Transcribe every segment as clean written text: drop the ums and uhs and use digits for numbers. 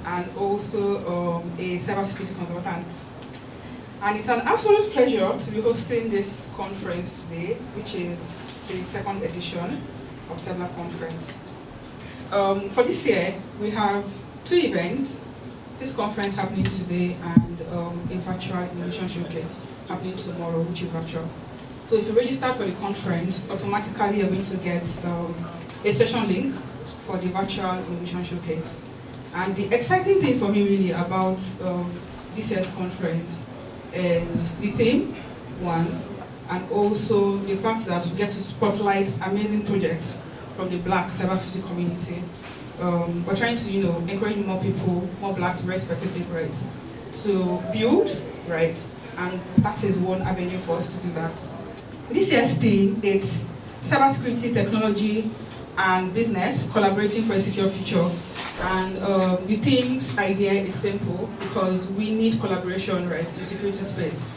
And also a cybersecurity consultant. And it's an absolute pleasure to be hosting this conference today, which is the second edition of Cyblack Conference. For this year, we have two events. This conference happening today and a virtual innovation showcase happening tomorrow, which is virtual. So if you register for the conference, automatically you're going to get a session link for the virtual innovation showcase. And the exciting thing for me really about this year's conference is the theme, one, and also the fact that we get to spotlight amazing projects from the Black cybersecurity community. We're trying to, encourage more people, more Blacks, very specific, right, to build, right, and that is one avenue for us to do that. This year's theme is cybersecurity, technology, and business collaborating for a secure future. And the theme's idea is simple because we need collaboration, right, in the security space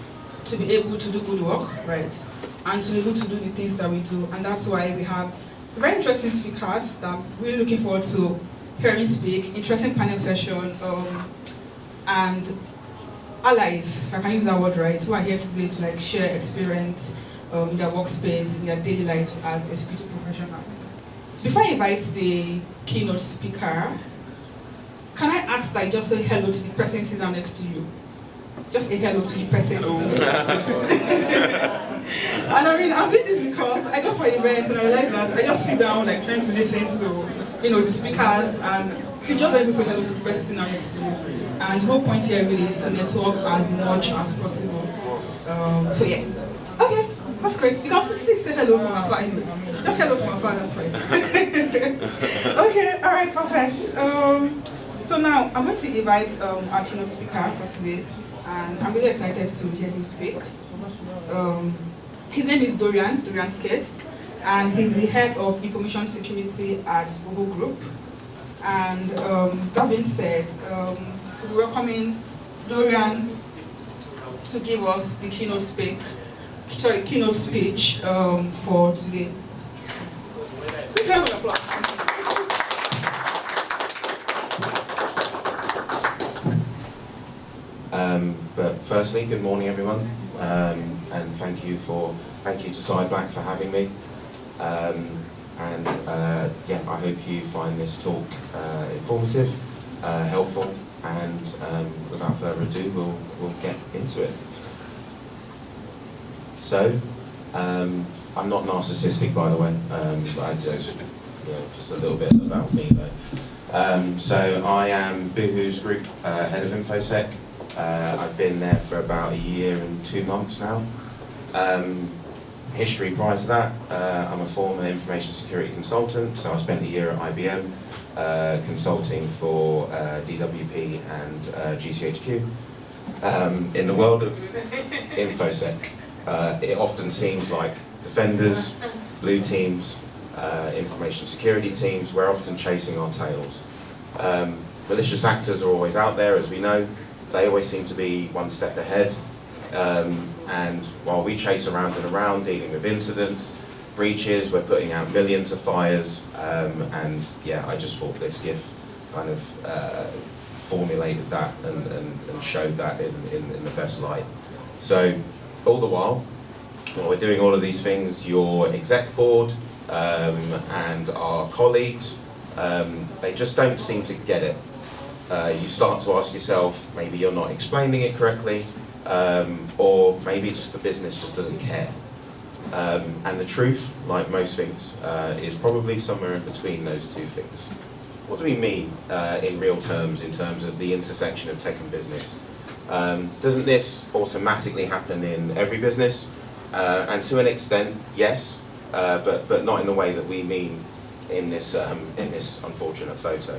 to be able to do good work, right, and to be able to do the things that we do. And that's why we have very interesting speakers that we're looking forward to hearing speak, interesting panel session, and allies, if I can use that word right, who are here today to share experience in their workspace, in their daily lives as a security professional. Before I invite the keynote speaker, can I ask that you just say hello to the person sitting down next to you? Just a hello to the person sitting next to you. And I'm doing this because I go for events and I realize that I just sit down trying to listen to the speakers, and you just able to say hello to the person sitting down next to you. And the whole point here really is to network as much as possible. So yeah. Okay, that's great. You can still say hello from afar anyway. Just hello from afar, that's fine. Okay, alright, perfect. So now I'm going to invite our keynote speaker for today, and I'm really excited to hear him speak. His name is Dorian Skate, and he's the head of information security at Bovo Group. And that being said, we're welcoming Dorian to give us the keynote speech for today. Please round of applause. But firstly, good morning everyone, and thank you to Cyblack for having me. Yeah, I hope you find this talk informative, helpful, and without further ado, we'll get into it. So, I'm not narcissistic, by the way, but I just a little bit about me though. So I am Boohoo's group head of InfoSec. I've been there for about 1 year and 2 months now. History prior to that, I'm a former information security consultant, so I spent 1 year at IBM consulting for DWP and GCHQ. In the world of InfoSec, it often seems like defenders, blue teams, information security teams, we're often chasing our tails. Malicious actors are always out there, as we know. They always seem to be one step ahead. And while we chase around and around, dealing with incidents, breaches, we're putting out millions of fires. And yeah, I just thought this GIF kind of formulated that and showed that in the best light. So all the while we're doing all of these things, your exec board and our colleagues, they just don't seem to get it. You start to ask yourself, maybe you're not explaining it correctly, or maybe just the business just doesn't care. And the truth, like most things, is probably somewhere in between those two things. What do we mean in real terms, in terms of the intersection of tech and business? Doesn't this automatically happen in every business? And to an extent, yes, but not in the way that we mean in this unfortunate photo.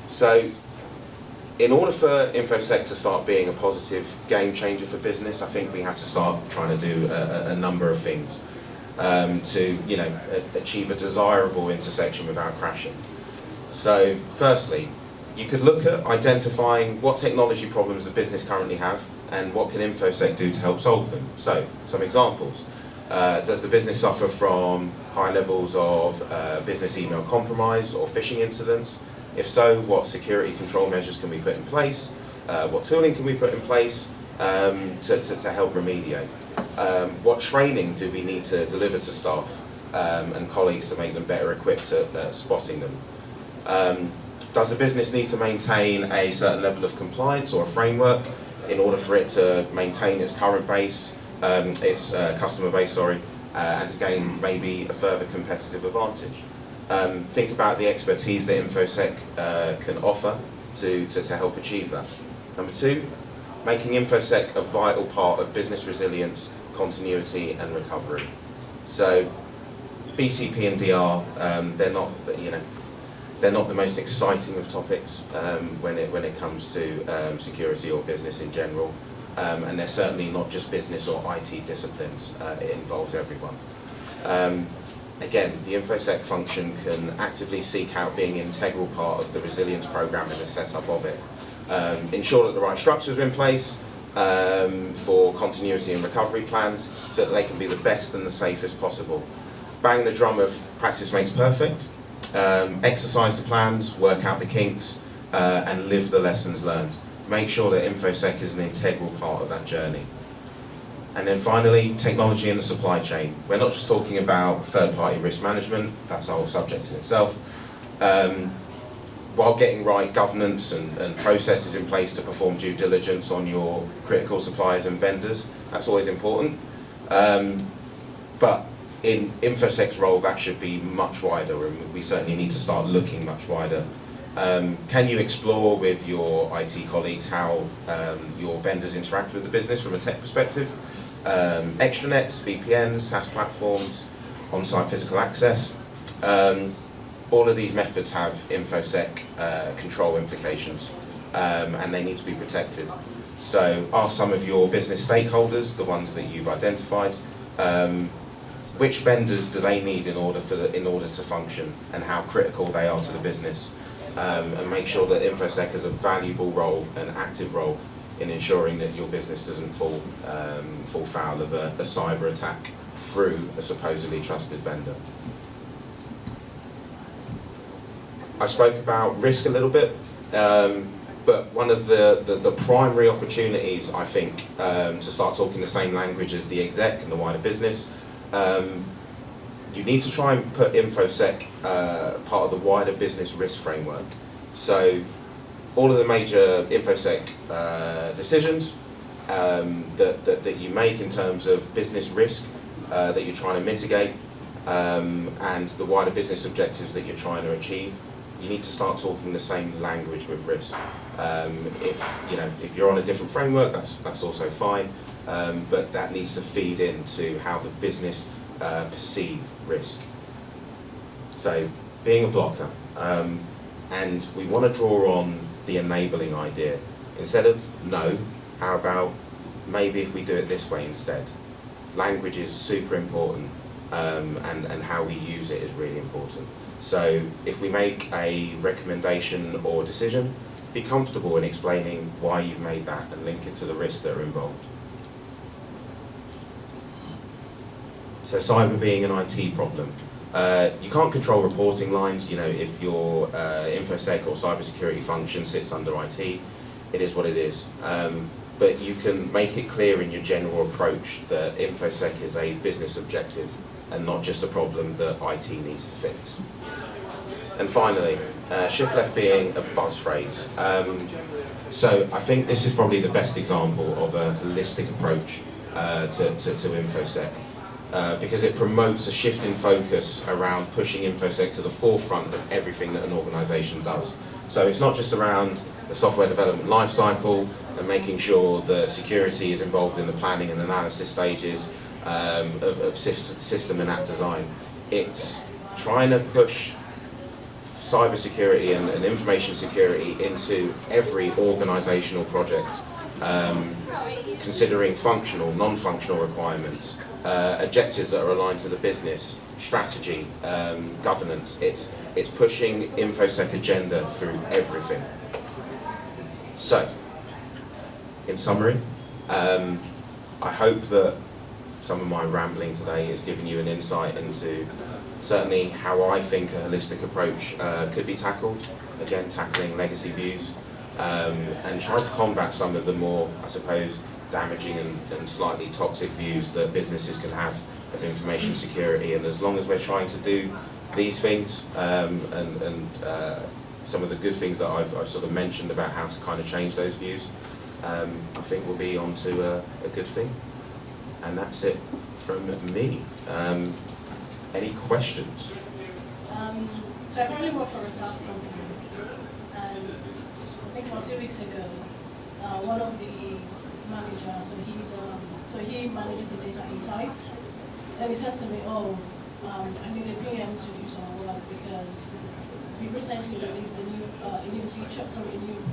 So, in order for InfoSec to start being a positive game changer for business, I think we have to start trying to do a number of things to, achieve a desirable intersection without crashing. So, firstly, you could look at identifying what technology problems the business currently have and what can InfoSec do to help solve them. So, some examples. Does the business suffer from high levels of business email compromise or phishing incidents? If so, what security control measures can we put in place? What tooling can we put in place to help remediate? What training do we need to deliver to staff and colleagues to make them better equipped at spotting them? Does the business need to maintain a certain level of compliance or a framework in order for it to maintain its current base, its customer base, and to gain maybe a further competitive advantage? Think about the expertise that InfoSec can offer to help achieve that. Number two, making InfoSec a vital part of business resilience, continuity and recovery. So BCP and DR, they're not the most exciting of topics when it comes to security or business in general, and they're certainly not just business or IT disciplines. It involves everyone. Again, the InfoSec function can actively seek out being an integral part of the resilience program and the setup of it. Ensure that the right structures are in place for continuity and recovery plans so that they can be the best and the safest possible. Bang the drum of practice makes perfect. Exercise the plans, work out the kinks, and live the lessons learned. Make sure that InfoSec is an integral part of that journey. And then finally, technology in the supply chain. We're not just talking about third-party risk management, that's a whole subject in itself. While getting right governance and processes in place to perform due diligence on your critical suppliers and vendors, that's always important. But in InfoSec's role, that should be much wider, and we certainly need to start looking much wider. Can you explore with your IT colleagues how your vendors interact with the business from a tech perspective? Extranets, VPNs, SaaS platforms, on-site physical access. All of these methods have InfoSec control implications, and they need to be protected. So are some of your business stakeholders, the ones that you've identified, which vendors do they need in order to function, and how critical they are to the business? And make sure that InfoSec has a valuable role, an active role, in ensuring that your business doesn't fall foul of a cyber attack through a supposedly trusted vendor. I spoke about risk a little bit, but one of the primary opportunities, I think, to start talking the same language as the exec and the wider business, you need to try and put InfoSec part of the wider business risk framework. So all of the major InfoSec decisions that you make in terms of business risk that you're trying to mitigate, and the wider business objectives that you're trying to achieve, you need to start talking the same language with risk. If you're on a different framework, that's also fine, but that needs to feed into how the business perceive risk. So being a blocker, and we want to draw on the enabling idea. Instead of no, how about maybe if we do it this way instead? Language is super important, and how we use it is really important. So if we make a recommendation or decision, be comfortable in explaining why you've made that and link it to the risks that are involved. So cyber being an IT problem. You can't control reporting lines, if your InfoSec or cybersecurity function sits under IT, it is what it is. But you can make it clear in your general approach that InfoSec is a business objective and not just a problem that IT needs to fix. And finally, shift left being a buzz phrase. So I think this is probably the best example of a holistic approach to InfoSec. Because it promotes a shift in focus around pushing InfoSec to the forefront of everything that an organisation does. So it's not just around the software development lifecycle, and making sure that security is involved in the planning and analysis stages of system and app design. It's trying to push cybersecurity and information security into every organisational project, considering functional, non-functional requirements, objectives that are aligned to the business, strategy, governance. It's pushing InfoSec agenda through everything. So, in summary, I hope that some of my rambling today has given you an insight into certainly how I think a holistic approach could be tackled, again tackling legacy views, and try to combat some of the more, I suppose, damaging and slightly toxic views that businesses can have of information security. And as long as we're trying to do these things, and some of the good things that I've sort of mentioned about how to kind of change those views, I think we'll be on to a good thing. And that's it from me. Any questions? So I currently work for a SaaS company, and I think about 2 weeks ago, one of the managers, so he manages the data insights, and he said to me, I need a PM to do some work because we recently released a new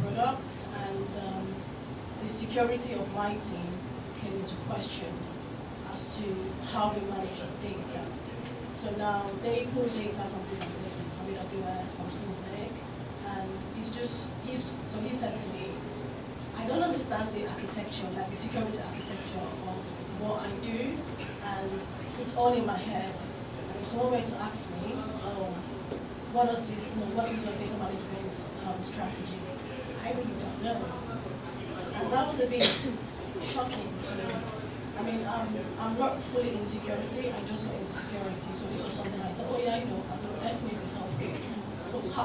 product, and the security of my team came into question as to how we manage data. So now they pull data from different places, from AWS, from Snowflake, and so he said to me, I don't understand the architecture, like the security architecture of what I do, and it's all in my head. And if someone were to ask me, what is your data management strategy? I really don't know. And that was a bit shocking to me. I mean, I'm not fully in security, I just got into security, so this was something I thought, I will definitely help.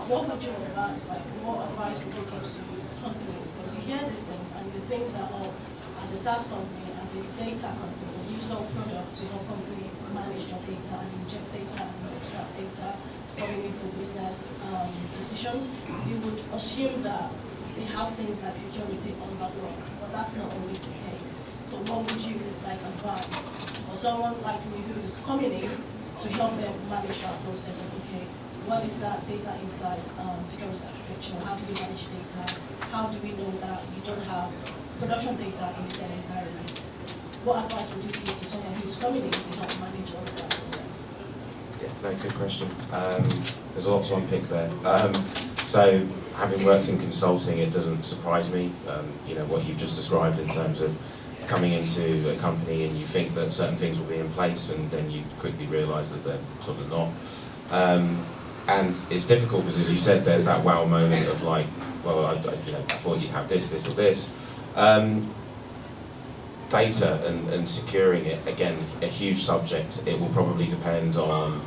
What would you advise, what advice would you give to companies? Because you hear these things and you think that, as a SaaS company, as a data company, you sell product to help company manage their data and inject data and extract data for meaningful business decisions, you would assume that they have things like security on that block, but that's not always the case. So what would you advise for someone like me who's coming in to help them manage that process of, what is that data insight, security architecture, how do we manage data, how do we know that you don't have production data in their environment? What advice would you give to someone who's coming in to help manage all of that process? Yeah, no, good question. There's a lot to unpick there. So, having worked in consulting, it doesn't surprise me, what you've just described in terms of coming into a company and you think that certain things will be in place and then you quickly realise that they're sort of not. And it's difficult because, as you said, there's that wow moment of I thought you'd have this or this. Data and securing it, again, a huge subject. It will probably depend on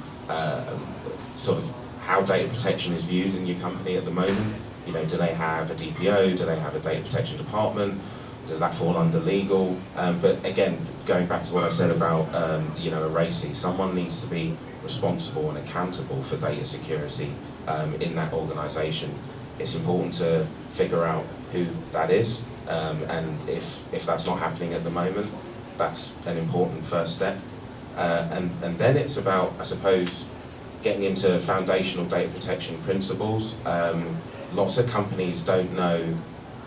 sort of how data protection is viewed in your company at the moment. Do they have a DPO? Do they have a data protection department? Does that fall under legal? But again, going back to what I said about a RACI, someone needs to be responsible and accountable for data security in that organisation. It's important to figure out who that is, and if that's not happening at the moment, that's an important first step. And then it's about, I suppose, getting into foundational data protection principles. Lots of companies don't know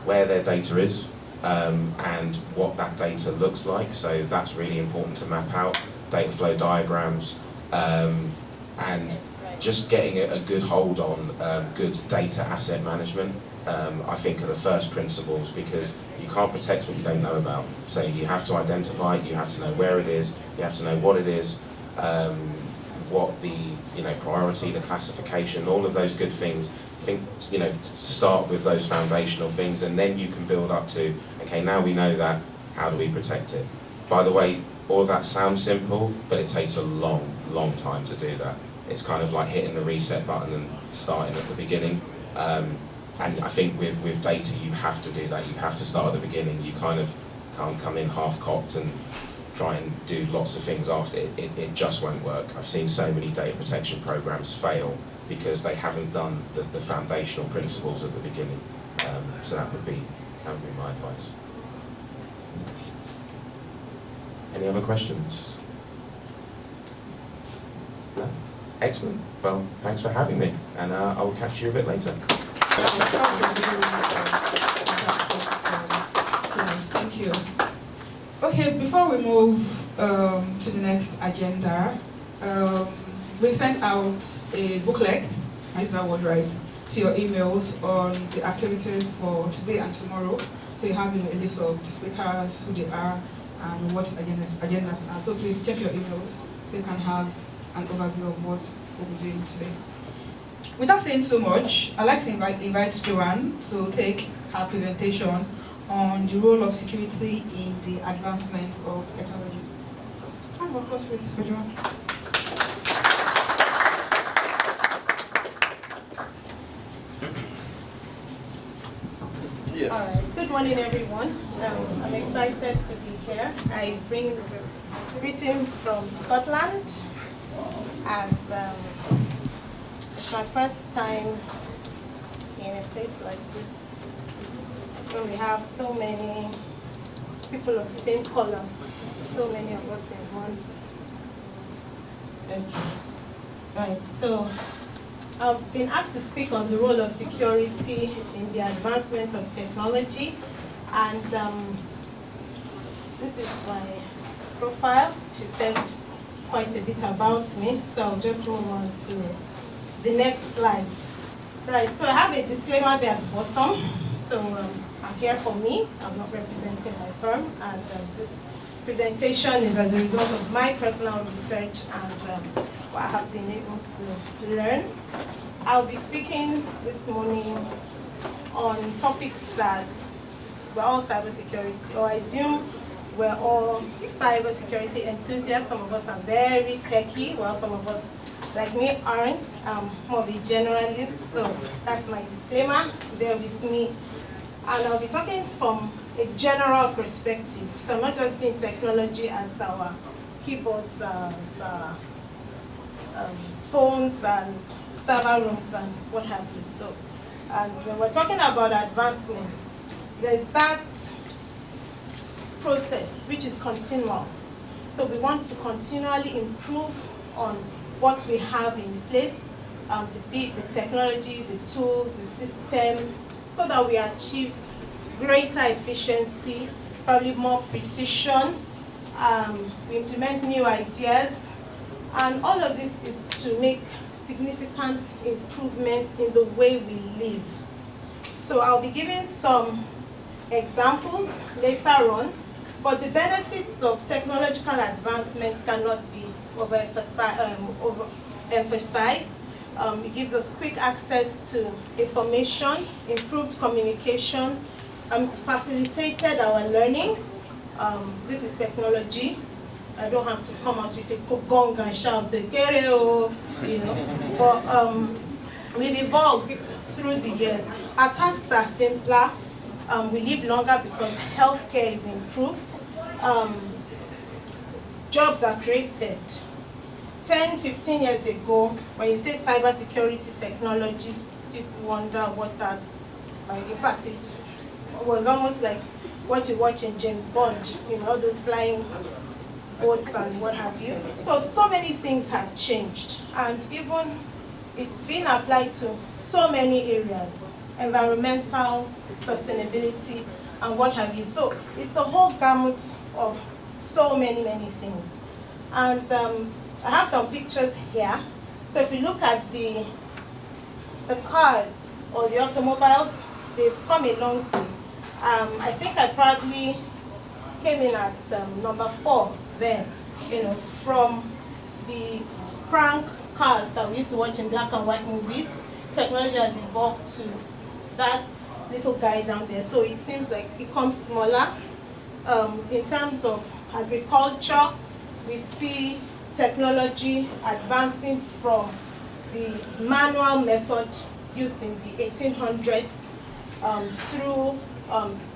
where their data is and what that data looks like, so that's really important to map out, data flow diagrams, and just getting a good hold on good data asset management, I think are the first principles, because you can't protect what you don't know about. So you have to identify it, you have to know where it is, you have to know what it is, what the priority, the classification, all of those good things. I think start with those foundational things, and then you can build up to, okay, now we know that, how do we protect it? By the way, all of that sounds simple, but it takes a long time to do that. It's kind of like hitting the reset button and starting at the beginning. And I think with data, you have to do that. You have to start at the beginning. You kind of can't come in half-cocked and try and do lots of things after. It just won't work. I've seen so many data protection programs fail because they haven't done the foundational principles at the beginning. So that would be That would be my advice. Any other questions? No? Excellent. Well, thanks for having me, and I will catch you a bit later. Thank you. Okay, before we move to the next agenda, we sent out a booklet, I use that word right, to your emails on the activities for today and tomorrow. So you have a list of the speakers, who they are, and what agendas are. So please check your emails so you can have an overview of what we'll be doing today. Without saying so much, I'd like to invite Joanne to take her presentation on the role of security in the advancement of technology. And of course, please, for Joanne. Yes. All right. Good morning, everyone. I'm excited to be here. I bring greetings from Scotland, and it's my first time in a place like this, where we have so many people of the same color, so many of us in one. Okay. Right. So I've been asked to speak on the role of security in the advancement of technology, and this is my profile. She said quite a bit about me, so I'll just move on to the next slide. Right, so I have a disclaimer there at the bottom. So I'm here for me, I'm not representing my firm, and this presentation is as a result of my personal research and what I have been able to learn. I'll be speaking this morning on topics that we're all cybersecurity, or I assume we're all cybersecurity enthusiasts. Some of us are very techy, while some of us, like me, aren't. I'm more of a generalist, so that's my disclaimer. Bear with me. And I'll be talking from a general perspective. So I'm not just seeing technology as our keyboards, as phones and server rooms and what have you. So, and when we're talking about advancement, there's that process which is continual. So we want to continually improve on what we have in place, the technology, the tools, the system, so that we achieve greater efficiency, probably more precision. We implement new ideas, and all of this is to make significant improvements in the way we live. So I'll be giving some examples later on, but the benefits of technological advancement cannot be overemphasized. It gives us quick access to information, improved communication, facilitated our learning. This is technology. I don't have to come out with a gong and shout, you know. But we've evolved through the years. Our tasks are simpler. We live longer because healthcare is improved. Jobs are created. 10, 15 years ago, when you say cybersecurity technologists, people wonder what that's like. In fact, it was almost like what you watch in James Bond, you know, those flying boats and what have you. So many things have changed, and even it's been applied to so many areas, environmental, sustainability, and what have you. So it's a whole gamut of so many things. And I have some pictures here. So if you look at the cars or the automobiles, they've come a long way. I think I probably came in at number 4 then, you know, from the crank cars that we used to watch in black and white movies. Technology has evolved to that little guy down there. So it seems like it becomes smaller. In terms of agriculture, we see technology advancing from the manual method used in the 1800s through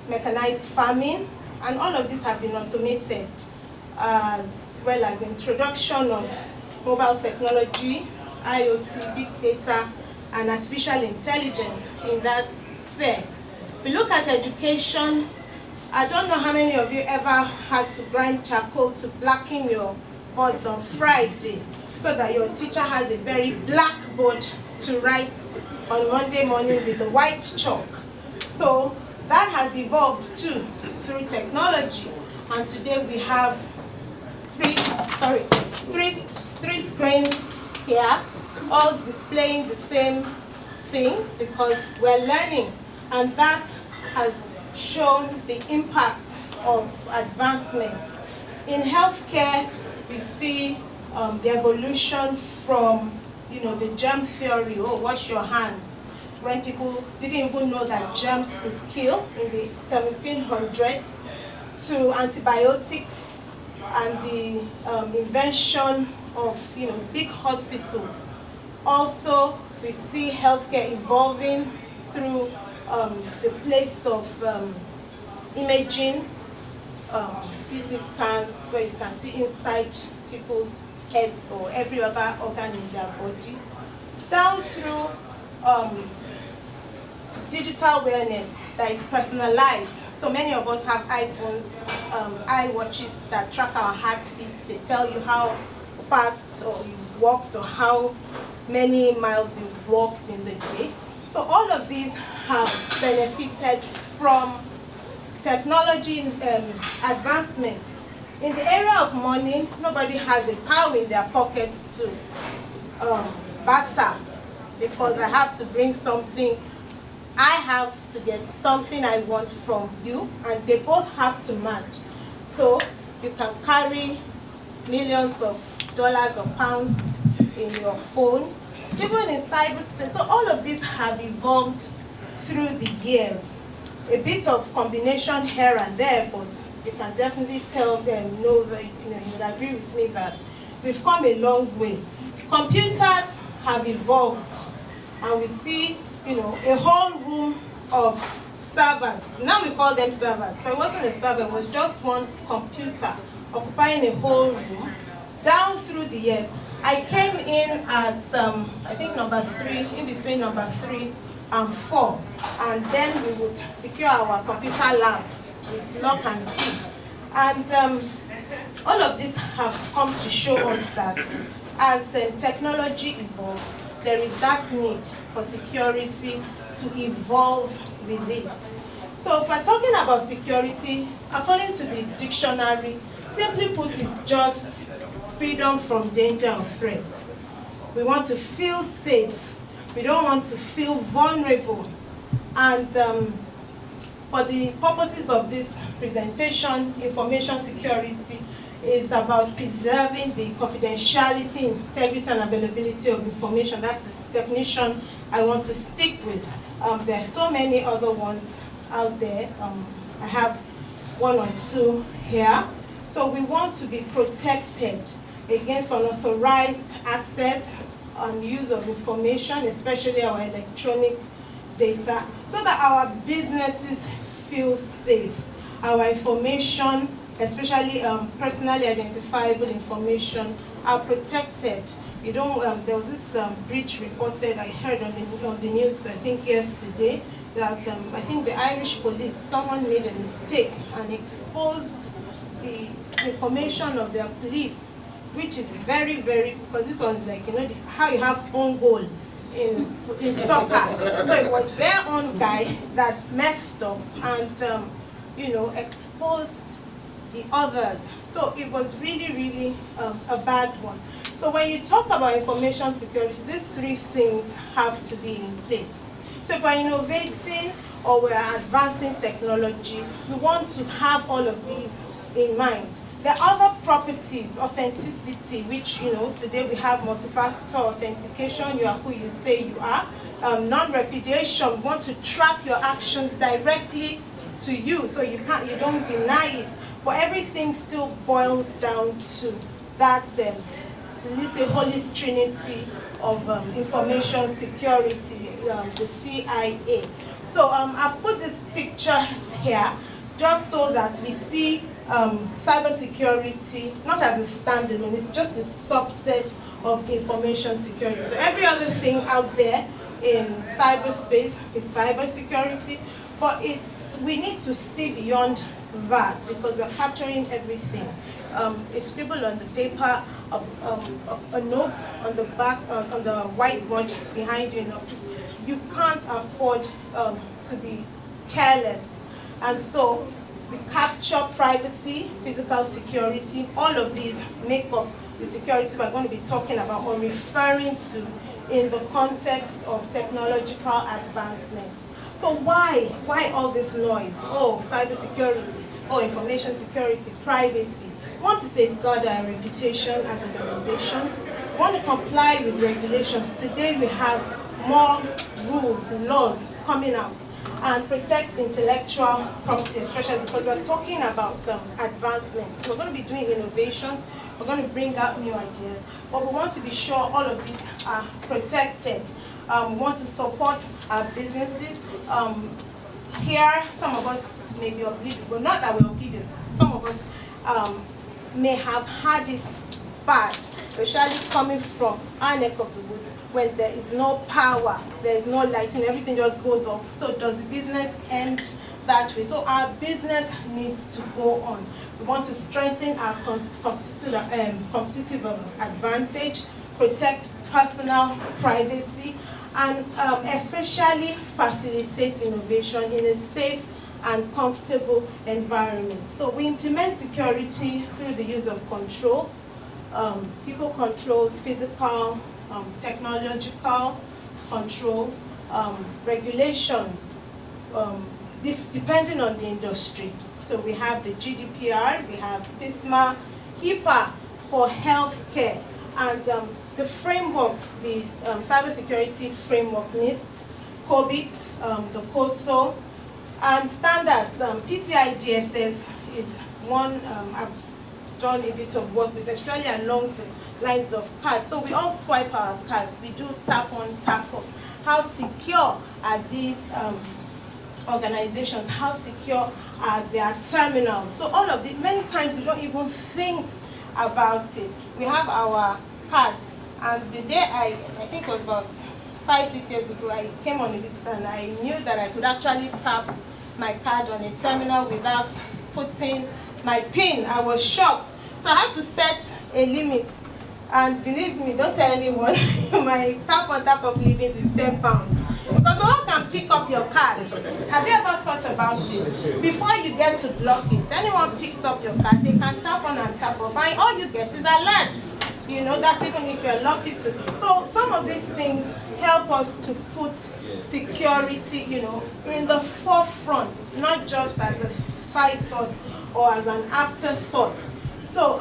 mechanized farming, and all of these have been automated, as well as introduction of mobile technology, IoT, big data, and artificial intelligence in that sphere. If you look at education, I don't know how many of you ever had to grind charcoal to blacken your boards on Friday so that your teacher has a very black board to write on Monday morning with the white chalk. So that has evolved too through technology, and today we have three screens here, all displaying the same thing because we're learning, and that has shown the impact of advancements. In healthcare, we see the evolution from the germ theory, wash your hands, when people didn't even know that germs could kill in the 1700s, to antibiotics and the invention of big hospitals. Also, we see healthcare evolving through the place of imaging, CT scans, where you can see inside people's heads or every other organ in their body, down through digital wellness that is personalized. So many of us have iPhones, iWatches that track our heartbeats. They tell you how fast or you've walked or how many miles you've walked in the day. So all of these have benefited from technology advancements. In the area of money, nobody has a cow in their pockets to barter, because I have to bring something, I have to get something I want from you, and they both have to match. So you can carry millions of dollars or pounds in your phone, even in cyberspace. So all of these have evolved through the years. A bit of combination here and there, but you can definitely tell them, know that you would agree with me that we've come a long way. Computers have evolved, and we see a whole room of servers. Now we call them servers, but it wasn't a server, it was just one computer occupying a whole room. Down through the years, I came in at I think number 3, in between number 3 and 4, and then we would secure our computer lab with lock and key. And all of this have come to show us that as technology evolves, there is that need for security to evolve with it. So if we're talking about security, according to the dictionary, simply put, it's just freedom from danger or threat. We want to feel safe. We don't want to feel vulnerable. And for the purposes of this presentation, information security is about preserving the confidentiality, integrity, and availability of information. That's the definition I want to stick with. There are so many other ones out there. I have 1 or 2 here. So we want to be protected against unauthorized access and use of information, especially our electronic data, so that our businesses feel safe. Our information, especially personally identifiable information, are protected. You don't. There was this breach reported, I heard on the news, I think yesterday, that I think the Irish police, someone made a mistake and exposed the information of their police, which is very, very, because this one's like, how you have own goal in soccer. So it was their own guy that messed up and, exposed the others. So it was really, really a bad one. So when you talk about information security, these 3 things have to be in place. So if we're innovating or we're advancing technology, we want to have all of these in mind. There are other properties, authenticity, which, today we have multi-factor authentication, you are who you say you are. Non-repudiation, we want to track your actions directly to you, so you don't deny it. But everything still boils down to that, let's say, holy trinity of information security, the CIA. So I've put this picture here just so that we see cybersecurity not as a standalone, it's just a subset of information security. So every other thing out there in cyberspace is cybersecurity, But we need to see beyond that because we're capturing everything. A scribble on the paper, a note on the back, on the whiteboard behind you. You can't afford to be careless. And so we capture privacy, physical security, all of these make up the security we're going to be talking about or referring to in the context of technological advancements. So why all this noise? Oh, cybersecurity, oh, information security, privacy. We want to safeguard our reputation as organizations. We want to comply with regulations. Today we have more rules, laws coming out and protect intellectual property, especially because we're talking about advancements. We're going to be doing innovations. We're going to bring out new ideas. But we want to be sure all of these are protected. We want to support our businesses. Here, some of us may be oblivious, but not that we're oblivious. Some of us may have had it bad, especially coming from our neck of the woods when there is no power, there is no lighting, everything just goes off. So does the business end that way? So our business needs to go on. We want to strengthen our competitive advantage, protect personal privacy, and especially facilitate innovation in a safe and comfortable environment. So we implement security through the use of controls, people controls, physical, technological controls, regulations, depending on the industry. So we have the GDPR, we have FISMA, HIPAA for healthcare, and the frameworks, the cybersecurity framework NIST, COBIT, the COSO, and standards. PCI DSS is one I've done a bit of work with, especially along the lines of cards. So we all swipe our cards. We do tap on, tap off. How secure are these organizations? How secure are their terminals? So all of these, many times we don't even think about it. We have our cards, and the day I think it was about 5-6 years ago, I came on a visit and I knew that I could actually tap my card on a terminal without putting my PIN. I was shocked. So I had to set a limit. And believe me, don't tell anyone, my tap on tap off limit is £10. Because someone can pick up your card. Have you ever thought about it? Before you get to block it, anyone picks up your card, they can tap on and tap off. And all you get is alerts. You know, that's even if you're lucky to. So some of these things help us to put security, you know, in the forefront, not just as a side thought or as an afterthought. So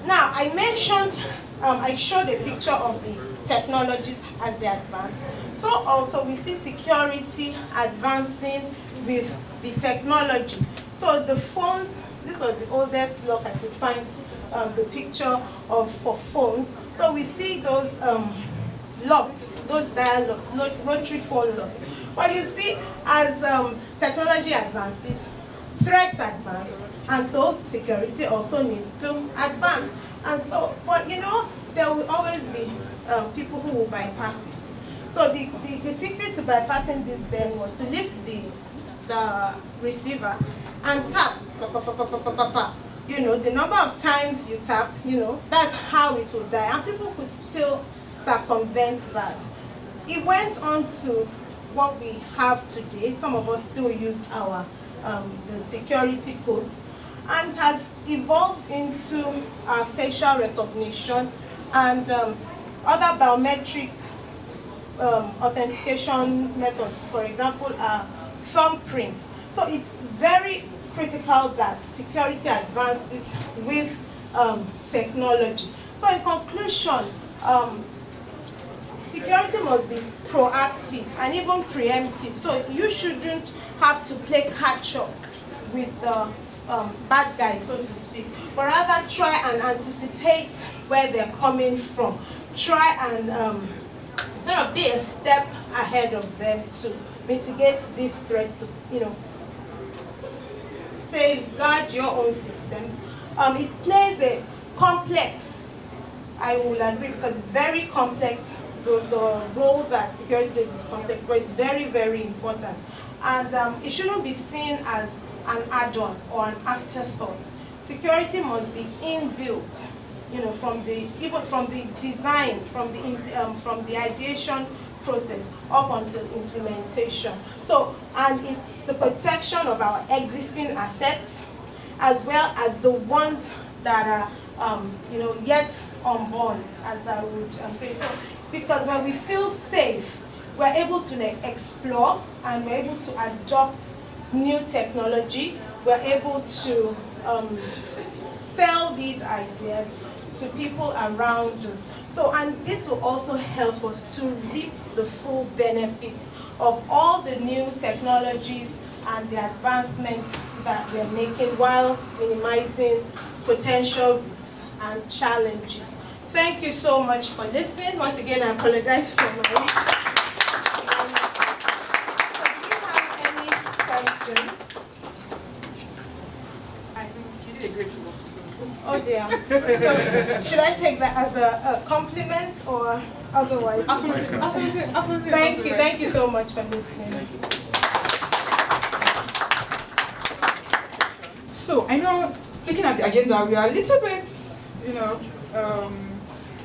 now I mentioned, I showed a picture of the technologies as they advance. So also we see security advancing with the technology. So the phones, this was the oldest lock I could find the picture of for phones. So we see those locks, those dial locks, rotary phone locks. But you see, as technology advances, threats advance, and so security also needs to advance. And so, but you know, there will always be people who will bypass it. So the secret to bypassing this then was to lift the receiver and tap. You know, the number of times you tapped, you know, that's how it will die. And people could still circumvent that. It went on to what we have today. Some of us still use our the security codes, and has evolved into facial recognition and other biometric authentication methods. For example, thumbprint. So it's very critical that security advances with technology. So in conclusion, security must be proactive and even preemptive. So you shouldn't have to play catch up with the bad guys, so to speak, but rather try and anticipate where they're coming from. Try and be a step ahead of them to mitigate these threats, you know, safeguard your own systems. It plays a complex, I will agree, because it's very complex. The role that security plays is complex, but it's very, very important. and it shouldn't be seen as an add-on or an afterthought. Security must be inbuilt, even from the design, from the ideation process up until implementation. So, and it's the protection of our existing assets as well as the ones that are, yet unborn, as I would say. So, because when we feel safe, we're able to explore and we're able to adopt new technology. We're able to sell these ideas to people around us. So, and this will also help us to reap the full benefits of all the new technologies and the advancements that we're making while minimizing potential risks and challenges. Thank you so much for listening. Once again, I apologize for my do you have any questions? I think you did a great job. Oh dear. So, should I take that as a compliment or otherwise? Absolutely. Thank you so much for listening. So I know, looking at the agenda, we are a little bit,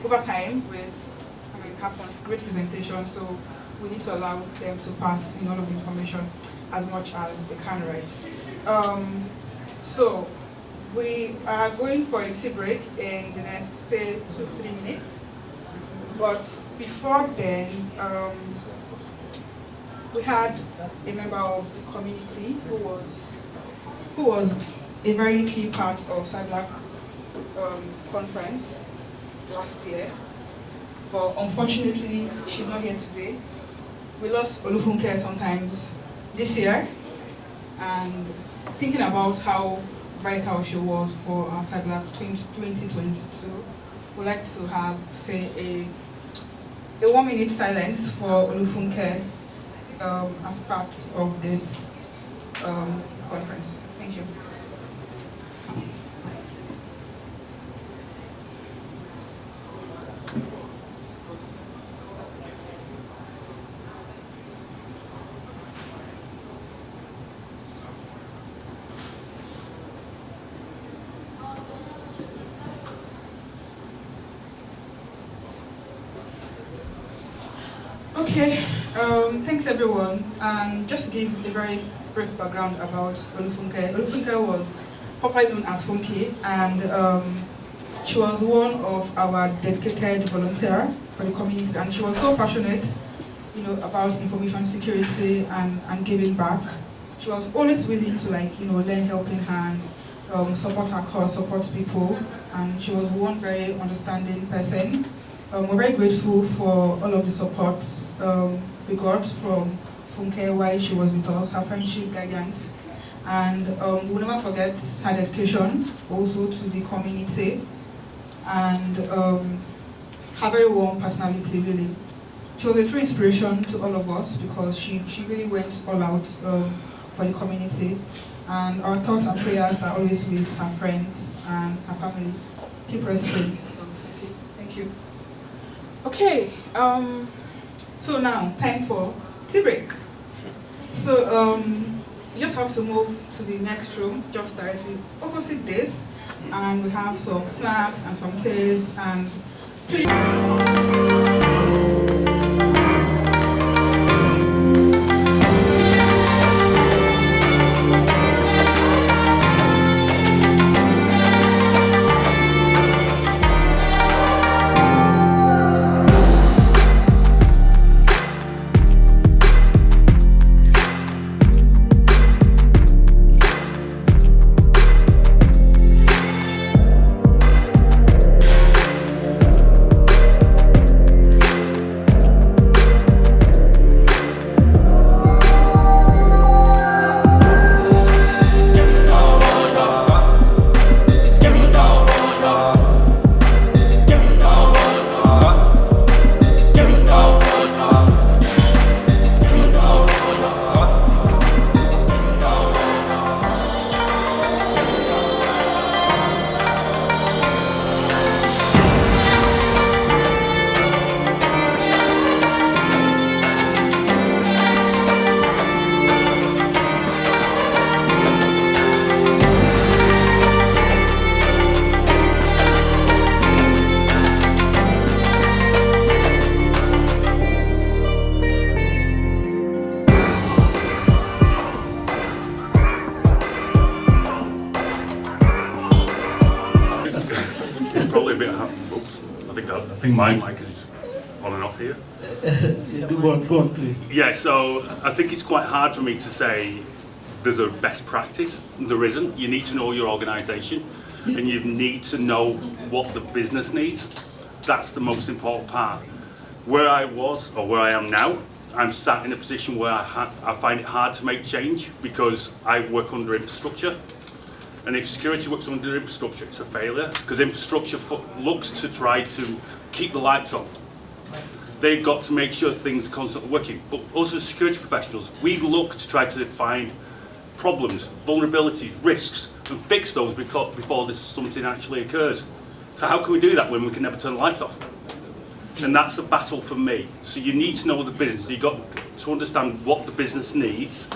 over time with, Hapon's great presentation, so we need to allow them to pass all of the information as much as they can, right? So we are going for a tea break in the next, say, 2-3 minutes. But before then, we had a member of the community who was a very key part of Cyblack Conference last year. But unfortunately, she's not here today. We lost Olufunke sometimes this year, and thinking about how vital she was for our Cyblack 2022, we'd like to have, say, a 1-minute silence for Olufunke as part of this conference. Thank you. Okay, thanks everyone. And just to give a very brief background about Olufunke. Olufunke was popularly known as Funky, and she was one of our dedicated volunteers for the community, and she was so passionate, about information security and giving back. She was always willing to lend helping hand, support her cause, support people, and she was one very understanding person. We're very grateful for all of the support we got from Funke while she was with us, her friendship, guidance, and we'll never forget her dedication also to the community, and her very warm personality, really. She was a true inspiration to all of us because she really went all out for the community, and our thoughts and prayers are always with her friends and her family. Keep resting. Thank you. Okay, so now time for tea break. So you just have to move to the next room, just directly opposite this, and we have some snacks and some teas, and please. think my mic is on and off here. Go on, please. Yeah, so I think it's quite hard for me to say there's a best practice. There isn't. You need to know your organisation, and you need to know what the business needs. That's the most important part. Where I was, or where I am now, I'm sat in a position where I find it hard to make change because I work under infrastructure. And if security works under infrastructure, it's a failure, because infrastructure looks to try to keep the lights on. They've got to make sure things are constantly working. But us as security professionals, we look to try to find problems, vulnerabilities, risks, and fix those before something actually occurs. So how can we do that when we can never turn the lights off? And that's the battle for me. So you need to know the business. You've got to understand what the business needs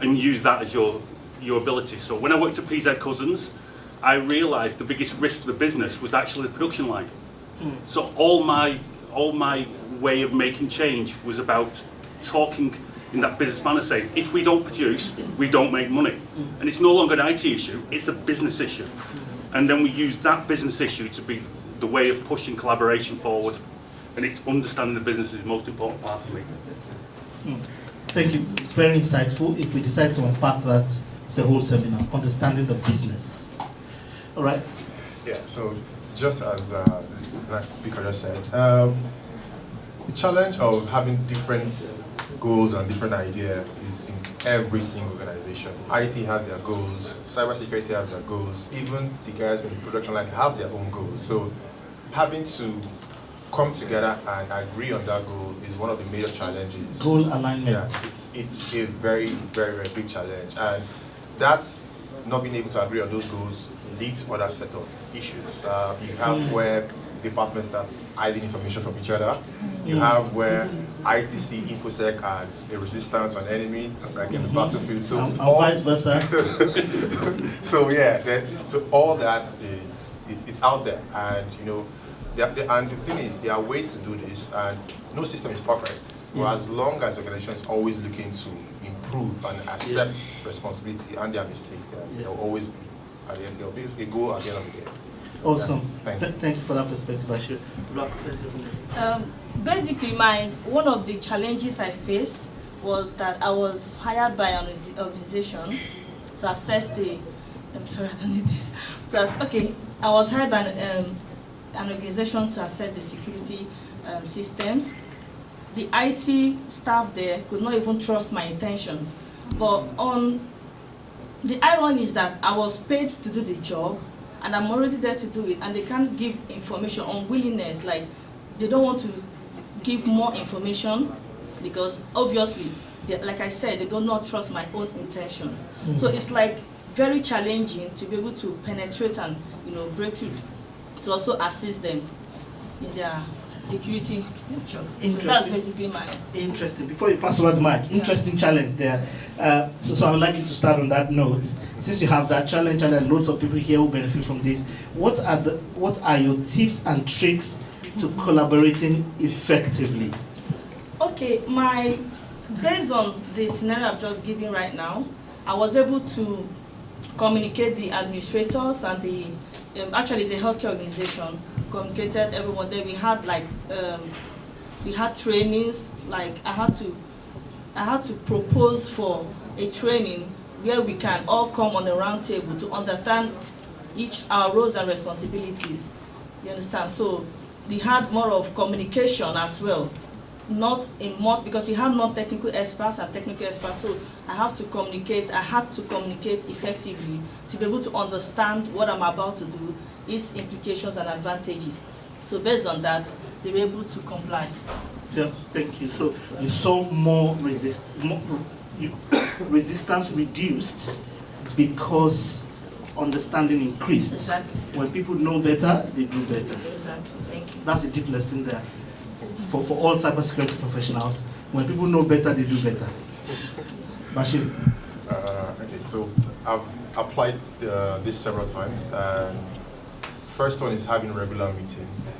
and use that as your ability. So when I worked at PZ Cousins, I realised the biggest risk for the business was actually the production line. So all my way of making change was about talking in that business manner, saying, if we don't produce, we don't make money. And it's no longer an IT issue, it's a business issue. And then we use that business issue to be the way of pushing collaboration forward. And it's understanding the business is the most important part for me. Thank you. Very insightful. If we decide to unpack that, it's a whole seminar, understanding the business. All right. Yeah, so just as the speaker just said, the challenge of having different goals and different ideas is in every single organization. IT has their goals, cybersecurity has their goals, even the guys in the production line have their own goals. So having to come together and agree on that goal is one of the major challenges. Goal alignment. Yeah, it's a very, very, very big challenge. And that's not being able to agree on those goals leads to other set of issues. You have where departments that's hiding information from each other. You have where IT see InfoSec as a resistance or an enemy, like in the battlefield. So and vice versa. So yeah, so all that is it's out there, and you know, and the thing is, there are ways to do this, and no system is perfect. But as long as the organization is always looking to improve and accept responsibility and their mistakes, there will always be there will be a goal at the end of the day. Awesome. Yeah, thank you for that perspective, Ashir. Basically, one of the challenges I faced was that I was hired by an organization to assess the. I'm sorry, I don't need this. I was hired by an organization to assess the security systems. The IT staff there could not even trust my intentions. But the irony is that I was paid to do the job, and I'm already there to do it, and they can't give information on willingness, like they don't want to give more information because obviously, like I said, they do not trust my own intentions. So it's like very challenging to be able to penetrate and break through to also assist them in their security extension. Interesting. So that's basically my... Interesting. Before you pass over the mic, interesting challenge there. So I would like you to start on that note. Since you have that challenge and there are loads of people here who benefit from this, what are your tips and tricks to collaborating effectively? Okay, based on the scenario I've just given right now, I was able to communicate the administrators and the actually it's a healthcare organization, communicated everyone. Then we had we had trainings, like I had to propose for a training where we can all come on a round table to understand our roles and responsibilities. You understand? So we had more of communication as well, because we have non-technical experts and technical experts. So I had to communicate effectively to be able to understand what I'm about to do, its implications and advantages. So based on that, they were able to comply. Yeah, thank you. So you saw more resistance reduced because understanding increased. Exactly. When people know better, they do better. Exactly. Thank you. That's a deep lesson there. For all cybersecurity professionals, when people know better, they do better. Bashir. Okay, so I've applied this several times, and first one is having regular meetings.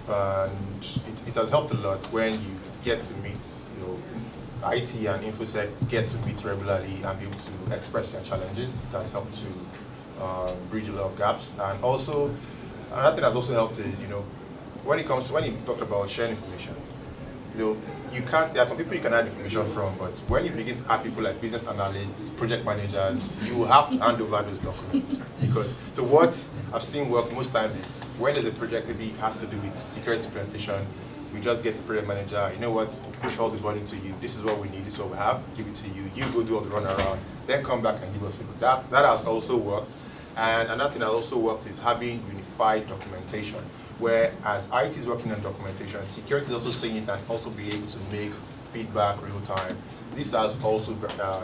And it has helped a lot when you get to meet, IT and InfoSec get to meet regularly and be able to express their challenges. It has helped to bridge a lot of gaps, and also another thing that's also helped is when you talk about sharing information, you can't. There are some people you can add information from, but when you begin to add people like business analysts, project managers, you have to hand over those documents. So what I've seen work most times is when there's a project maybe it has to do with security implementation, we just get the project manager, you know what, push all the burden to you. This is what we need, this is what we have, give it to you. You go do all the runaround, then come back and give us feedback. That has also worked. And another thing that also worked is having unified documentation, where as IT is working on documentation, security is also seeing it and also be able to make feedback real time. This has also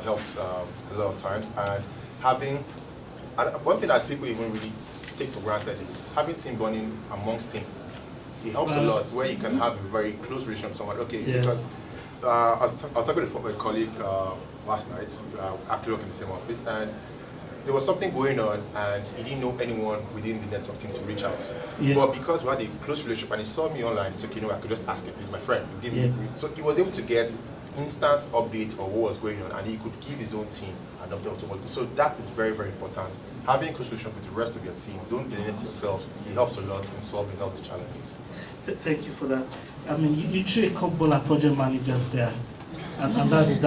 helped a lot of times. And one thing that people even really take for granted is having team bonding amongst team. It helps a lot, where you can have a very close relationship with someone. Okay, yes. Because I was talking with a colleague last night, actually working in the same office, and there was something going on, and he didn't know anyone within the network team to reach out to. Yeah. But because we had a close relationship, and he saw me online, he said, okay, I could just ask him. He's my friend. Give me. So he was able to get instant update on what was going on, and he could give his own team an update on what. So that is very, very important. Having a close relationship with the rest of your team, don't alienate yourselves. It helps a lot in solving all these challenges. Thank you for that. I mean, you treat a couple of project managers there, and that's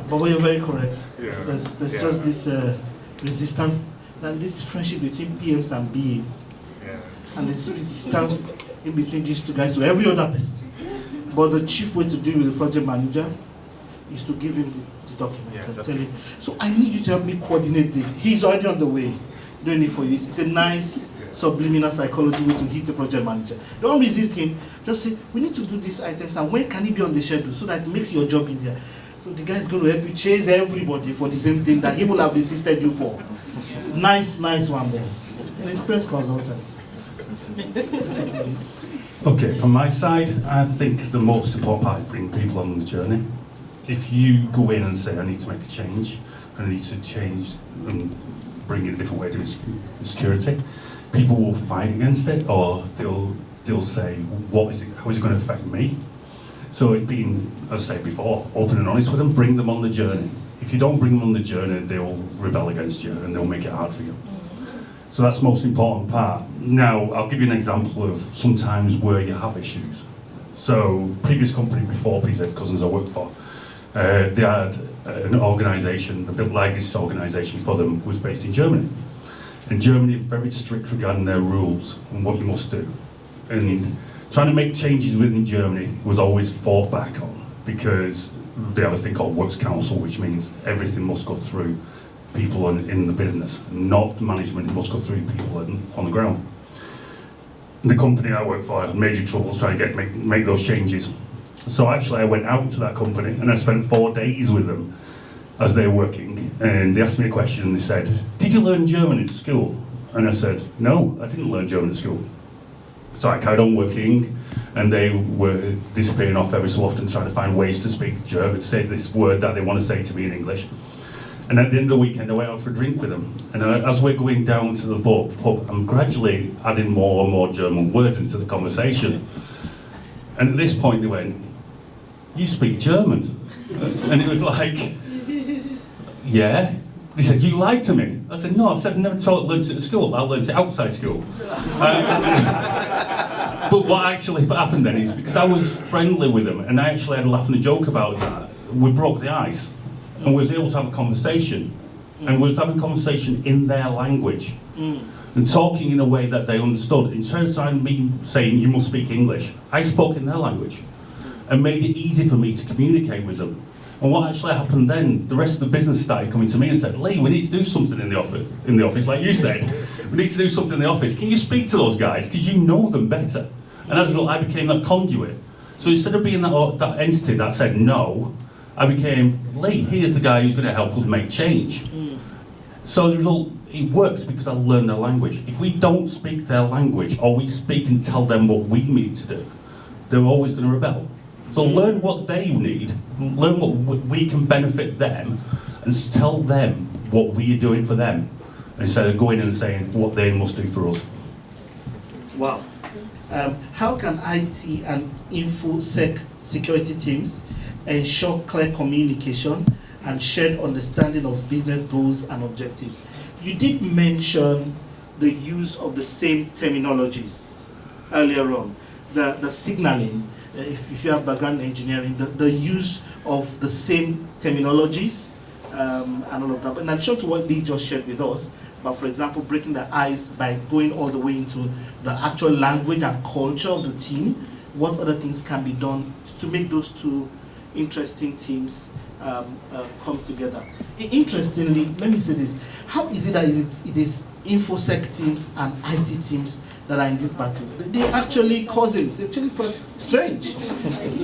but you're very correct. Yeah. There's just this resistance and this friendship between PMs and BAs, and this resistance in between these two guys to every other person. But the chief way to deal with the project manager is to give him the document and tell him. So I need you to help me coordinate this. He's already on the way doing it for you. It's a nice subliminal psychology way to hit the project manager. Don't resist him. Just say, we need to do these items, and when can it be on the schedule so that it makes your job easier. So the guy is going to help you chase everybody for the same thing that he will have resisted you for. Nice one there. An experienced consultant. Okay, from my side, I think the most important part is bring people on the journey. If you go in and say, I need to make a change, I need to change and bring in a different way to security, people will fight against it, or they'll say, how is it going to affect me? So it's been, as I said before, open and honest with them, bring them on the journey. If you don't bring them on the journey, they'll rebel against you and they'll make it hard for you. So that's the most important part. Now, I'll give you an example of sometimes where you have issues. So, previous company before PZ Cousins I worked for, they had an organisation, the legacy organisation for them was based in Germany. And Germany are very strict regarding their rules and what you must do. And trying to make changes within Germany was always fought back on, because they have a thing called Works Council, which means everything must go through people in the business, not management. It must go through people on the ground. The company I work for had major troubles trying to make those changes. So actually I went out to that company and I spent 4 days with them as they were working, and they asked me a question and they said, did you learn German at school? And I said, no, I didn't learn German at school. So I carried on working, and they were disappearing off every so often trying to find ways to speak German, to say this word that they want to say to me in English. And at the end of the weekend I went out for a drink with them, and as we're going down to the pub, I'm gradually adding more and more German words into the conversation. And at this point they went, you speak German? And it was like, yeah. They said, you lied to me. I said, no, I said, I've never learned it at school. I learned it outside school. But what actually happened then is, because I was friendly with them, and I actually had a laugh and a joke about that, we broke the ice. And we was able to have a conversation. And we was having a conversation in their language. And talking in a way that they understood. Instead of me saying, you must speak English, I spoke in their language. And made it easy for me to communicate with them. And what actually happened then, the rest of the business started coming to me and said, Lee, we need to do something in the office, like you said. We need to do something in the office. Can you speak to those guys? Because you know them better. And as a result, I became that conduit. So instead of being that entity that said no, I became, Lee, here's the guy who's going to help us make change. So the result, it works because I learned their language. If we don't speak their language, or we speak and tell them what we need to do, they're always going to rebel. So learn what they need, learn what we can benefit them, and tell them what we are doing for them, instead of going and saying what they must do for us. Wow. How can IT and InfoSec security teams ensure clear communication and shared understanding of business goals and objectives? You did mention the use of the same terminologies earlier on, the signaling, if you have background in engineering, the use of the same terminologies and all of that. But in addition to what Lee just shared with us, but for example, breaking the ice by going all the way into the actual language and culture of the team, what other things can be done to make those two interesting teams come together? Interestingly, let me say this, how is it that it is InfoSec teams and IT teams that are in this battle? They're actually cousins. They're actually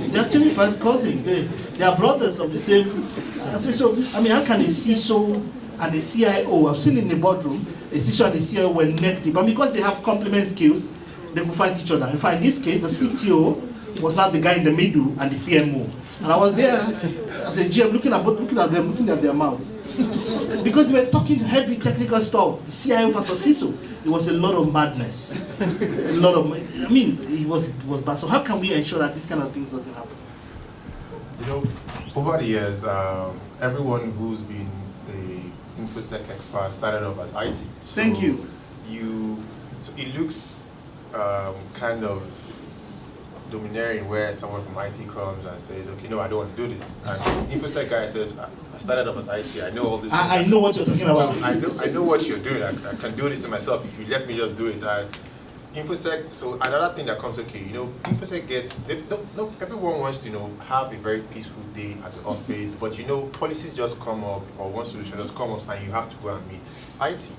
they're actually first cousins. They are brothers of the same. So I mean, how can a CISO and a CIO, I've seen in the boardroom, a CISO and a CIO were neck deep, but because they have complement skills, they could fight each other. In fact, in this case, the CTO was not the guy in the middle and the CMO. And I was there as a GM looking at their mouths. Because they were talking heavy technical stuff, the CIO versus CISO, it was a lot of madness. It was bad. So how can we ensure that this kind of things doesn't happen? You know, over the years, everyone who's been the InfoSec expert started off as IT. Thank you. So it looks kind of domineering where someone from IT comes and says, okay, no, I don't want to do this. And InfoSec guy says, I started off as IT, I know all this. I know what you're talking about. So I know what you're doing. I can do this to myself if you let me just do it. InfoSec, so another thing that comes, okay, you know, InfoSec gets, everyone wants to, you know, have a very peaceful day at the office, but you know, policies just come up, or one solution just comes up, and you have to go and meet IT.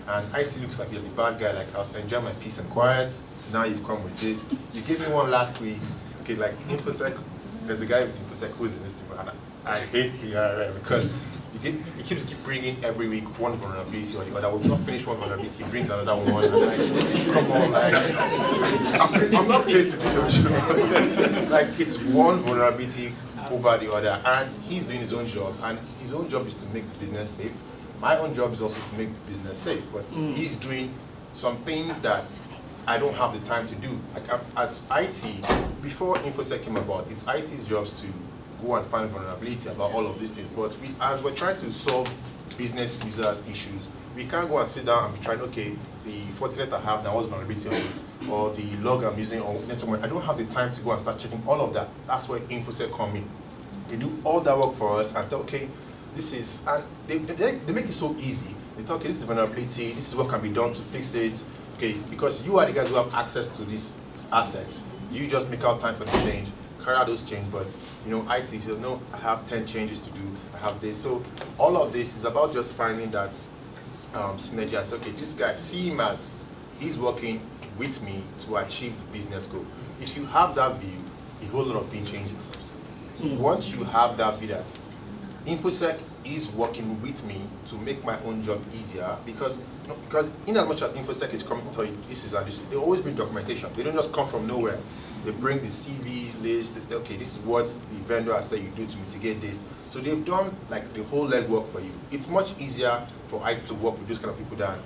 And IT looks like you're the bad guy, like I was enjoying my peace and quiet, now you've come with this. You gave me one last week, okay, like InfoSec, there's a guy with InfoSec who's in this team, and I hate the guy, because he keeps bringing every week one vulnerability or the other. We've not finished one vulnerability, he brings another one. And like, come on, like, I'm not paid to do that. Like, it's one vulnerability over the other, and he's doing his own job, and his own job is to make the business safe. My own job is also to make the business safe, but he's doing some things that I don't have the time to do. Like, as IT, before InfoSec came about, it's IT's jobs to go and find vulnerability about all of these things. But as we're trying to solve business users' issues, we can't go and sit down and be trying, okay, the Fortinet I have now, what's vulnerability on it, or the log I'm using, or network. I don't have the time to go and start checking all of that. That's where InfoSec come in. They do all that work for us and say, okay, this is, and they make it so easy. They talk, okay, this is vulnerability, this is what can be done to fix it. Okay, because you are the guys who have access to these assets. You just make out time for the change, carry out those changes, but you know, IT says, no, I have 10 changes to do, I have this. So all of this is about just finding that synergy. I say, okay, this guy, see him as he's working with me to achieve the business goal. If you have that view, a whole lot of things changes. Once you have that view that InfoSec is working with me to make my own job easier, because in as much as InfoSec is coming to tell you this is and this, they always bring documentation. They don't just come from nowhere. They bring the CV list, they say, okay, this is what the vendor has said you do to mitigate this. So they've done like the whole legwork for you. It's much easier for IT to work with those kind of people than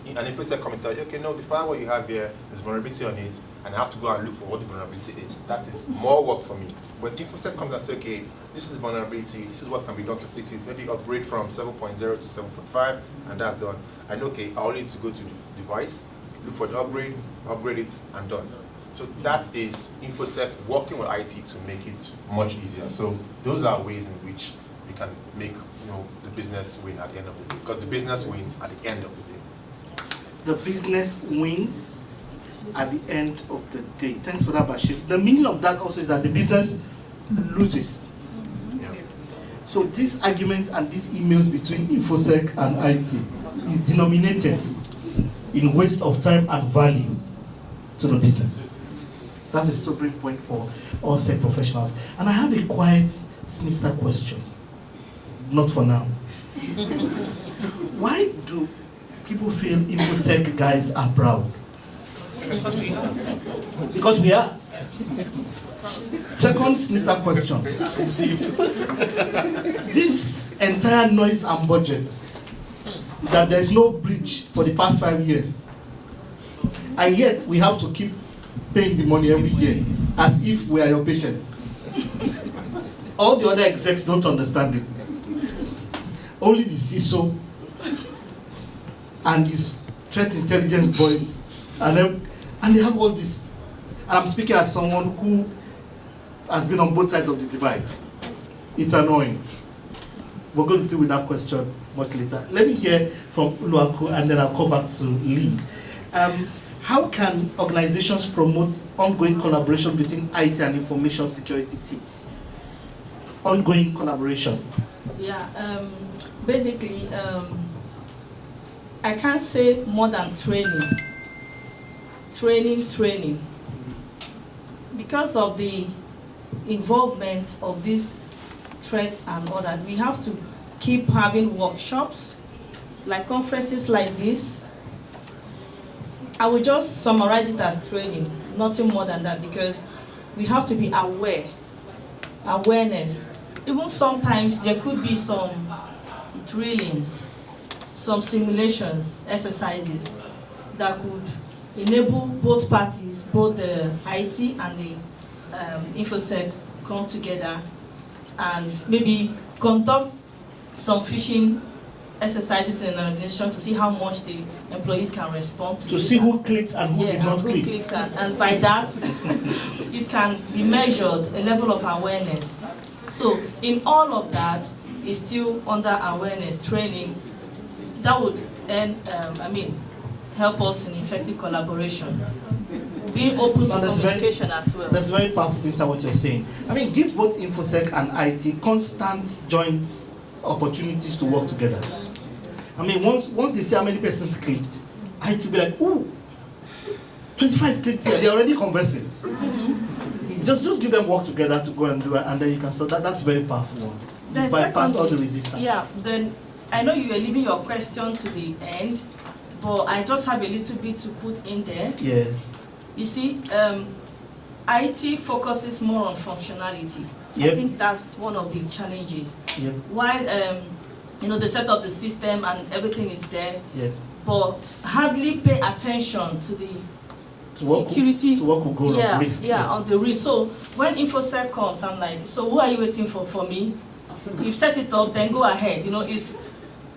an InfoSec come and tell you, okay, no, the firewall you have here, there's vulnerability on it, and I have to go and look for what the vulnerability is. That is more work for me. But InfoSec comes and says, okay, this is vulnerability, this is what can be done to fix it. Maybe upgrade from 7.0 to 7.5, and that's done. I know, okay, I only need to go to the device, look for the upgrade it, and done. So that is InfoSec working with IT to make it much easier. So those are ways in which we can make the business win at the end of the day. Because the business wins at the end of the day. The business wins at the end of the day. Thanks for that, Bashir. The meaning of that also is that the business loses. Yeah. So this argument and these emails between InfoSec and IT is denominated in waste of time and value to the business. That's a sobering point for all SEC professionals. And I have a quiet, sinister question. Not for now. Why do people feel InfoSec guys are proud? Because we are. Second sinister question. This entire noise and budget, that there's no breach for the past 5 years, and yet we have to keep paying the money every year as if we are your patients. All the other execs don't understand it. Only the CISO and his threat intelligence boys, and they have all this And I'm speaking as someone who has been on both sides of the divide. It's annoying. We're going to deal with that question much later. Let me hear from Uluaku, and then I'll come back to Lee. How can organizations promote ongoing collaboration between IT and information security teams? Ongoing collaboration. Yeah, basically, I can't say more than training. Training. Because of the involvement of this threat and all that, we have to keep having workshops, like conferences like this. I will just summarize it as training, nothing more than that, because we have to be awareness. Even sometimes there could be some drillings, some simulations, exercises that could enable both parties, both the IT and the InfoSec, come together and maybe conduct some phishing exercises in an organization to see how much the employees can respond to. To see who clicked and who did not click. Clicks and by that, it can be measured, a level of awareness. So in all of that, is still under awareness training. That would help us in effective collaboration. Being open to communication as well. That's very powerful things are what you're saying. I mean, give both InfoSec and IT constant joint opportunities to work together. I mean, once they see how many persons clicked, IT will be like, ooh, 25 clicked here, they're already conversing. Mm-hmm. Just give them work together to go and do it, and then you can, so that's very powerful one. You bypass all the resistance. Yeah, then I know you were leaving your question to the end, but I just have a little bit to put in there. Yeah. You see, IT focuses more on functionality. Yep. I think that's one of the challenges. Yep. While they set up the system and everything is there, yep, but hardly pay attention to the security. To what could go wrong, risk. Yeah, on the risk. So when InfoSec comes, I'm like, so who are you waiting for me? You've set it up, then go ahead.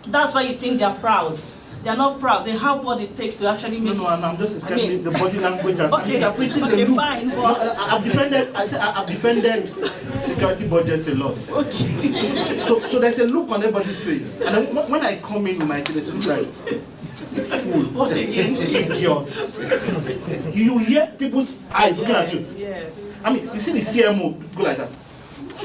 That's why you think they're proud. They're not proud. They have what it takes to actually make. No, I'm just describing the body language and interpreting the look. Fine, but I've defended security budgets a lot. Okay. So there's a look on everybody's face, and then when I come in with my team, there's a look like fool, what again? Idiot. You hear people's eyes looking at you. Yeah. I mean, you see the CMO go like that,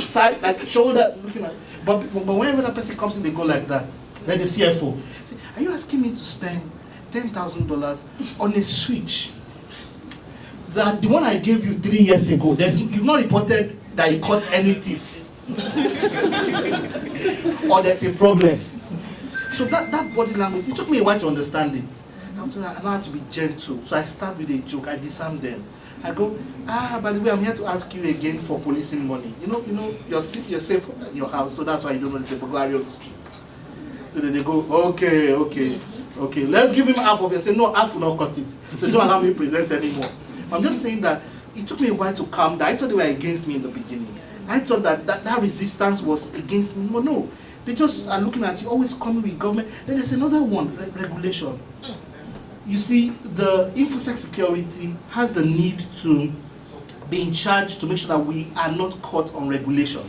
side, like shoulder looking at. But whenever that person comes in, they go like that. Then the CFO. Say, are you asking me to spend $10,000 on a switch? That the one I gave you 3 years ago, you've not reported that you caught any thief. Or there's a problem. So that body language, it took me a while to understand it. I know how to be gentle. So I start with a joke, I disarm them. I go, by the way, I'm here to ask you again for policing money. You're safe in your house, so that's why you don't know there's a burglary on the streets. So then they go, okay, let's give him half of it. I say, no, half will not cut it. So don't allow me to present anymore. I'm just saying that it took me a while to calm down. I thought they were against me in the beginning. I thought that resistance was against me. No, they just are looking at you, always coming with government. Then there's another one, regulation. You see, the InfoSec security has the need to be in charge to make sure that we are not caught on regulation.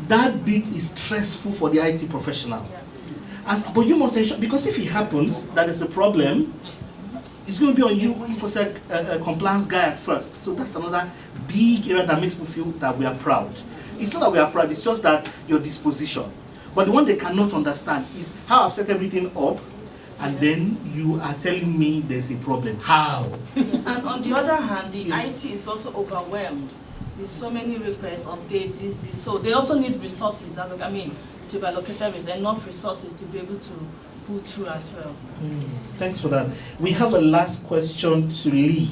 That bit is stressful for the IT professional. But you must ensure, because if it happens that there's a problem, it's going to be on you, InfoSec compliance guy at first. So that's another big area that makes me feel that we are proud. It's not that we are proud, it's just that your disposition. But the one they cannot understand is how I've set everything up, and then you are telling me there's a problem. How? And on the other hand, the IT is also overwhelmed with so many requests, update this. So they also need resources. To be allocated with enough resources to be able to pull through as well. Thanks for that. We have a last question to Lee.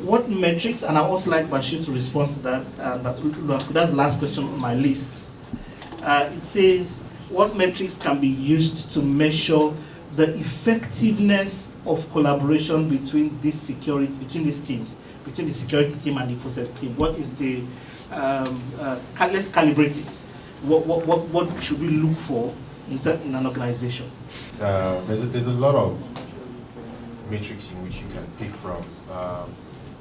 What metrics, and I also like Bashir to respond to that, that's the last question on my list. It says, what metrics can be used to measure the effectiveness of collaboration between these teams, between the security team and the InfoSec team? What is the, let's calibrate it. What should we look for in an organization? There's a lot of metrics in which you can pick from.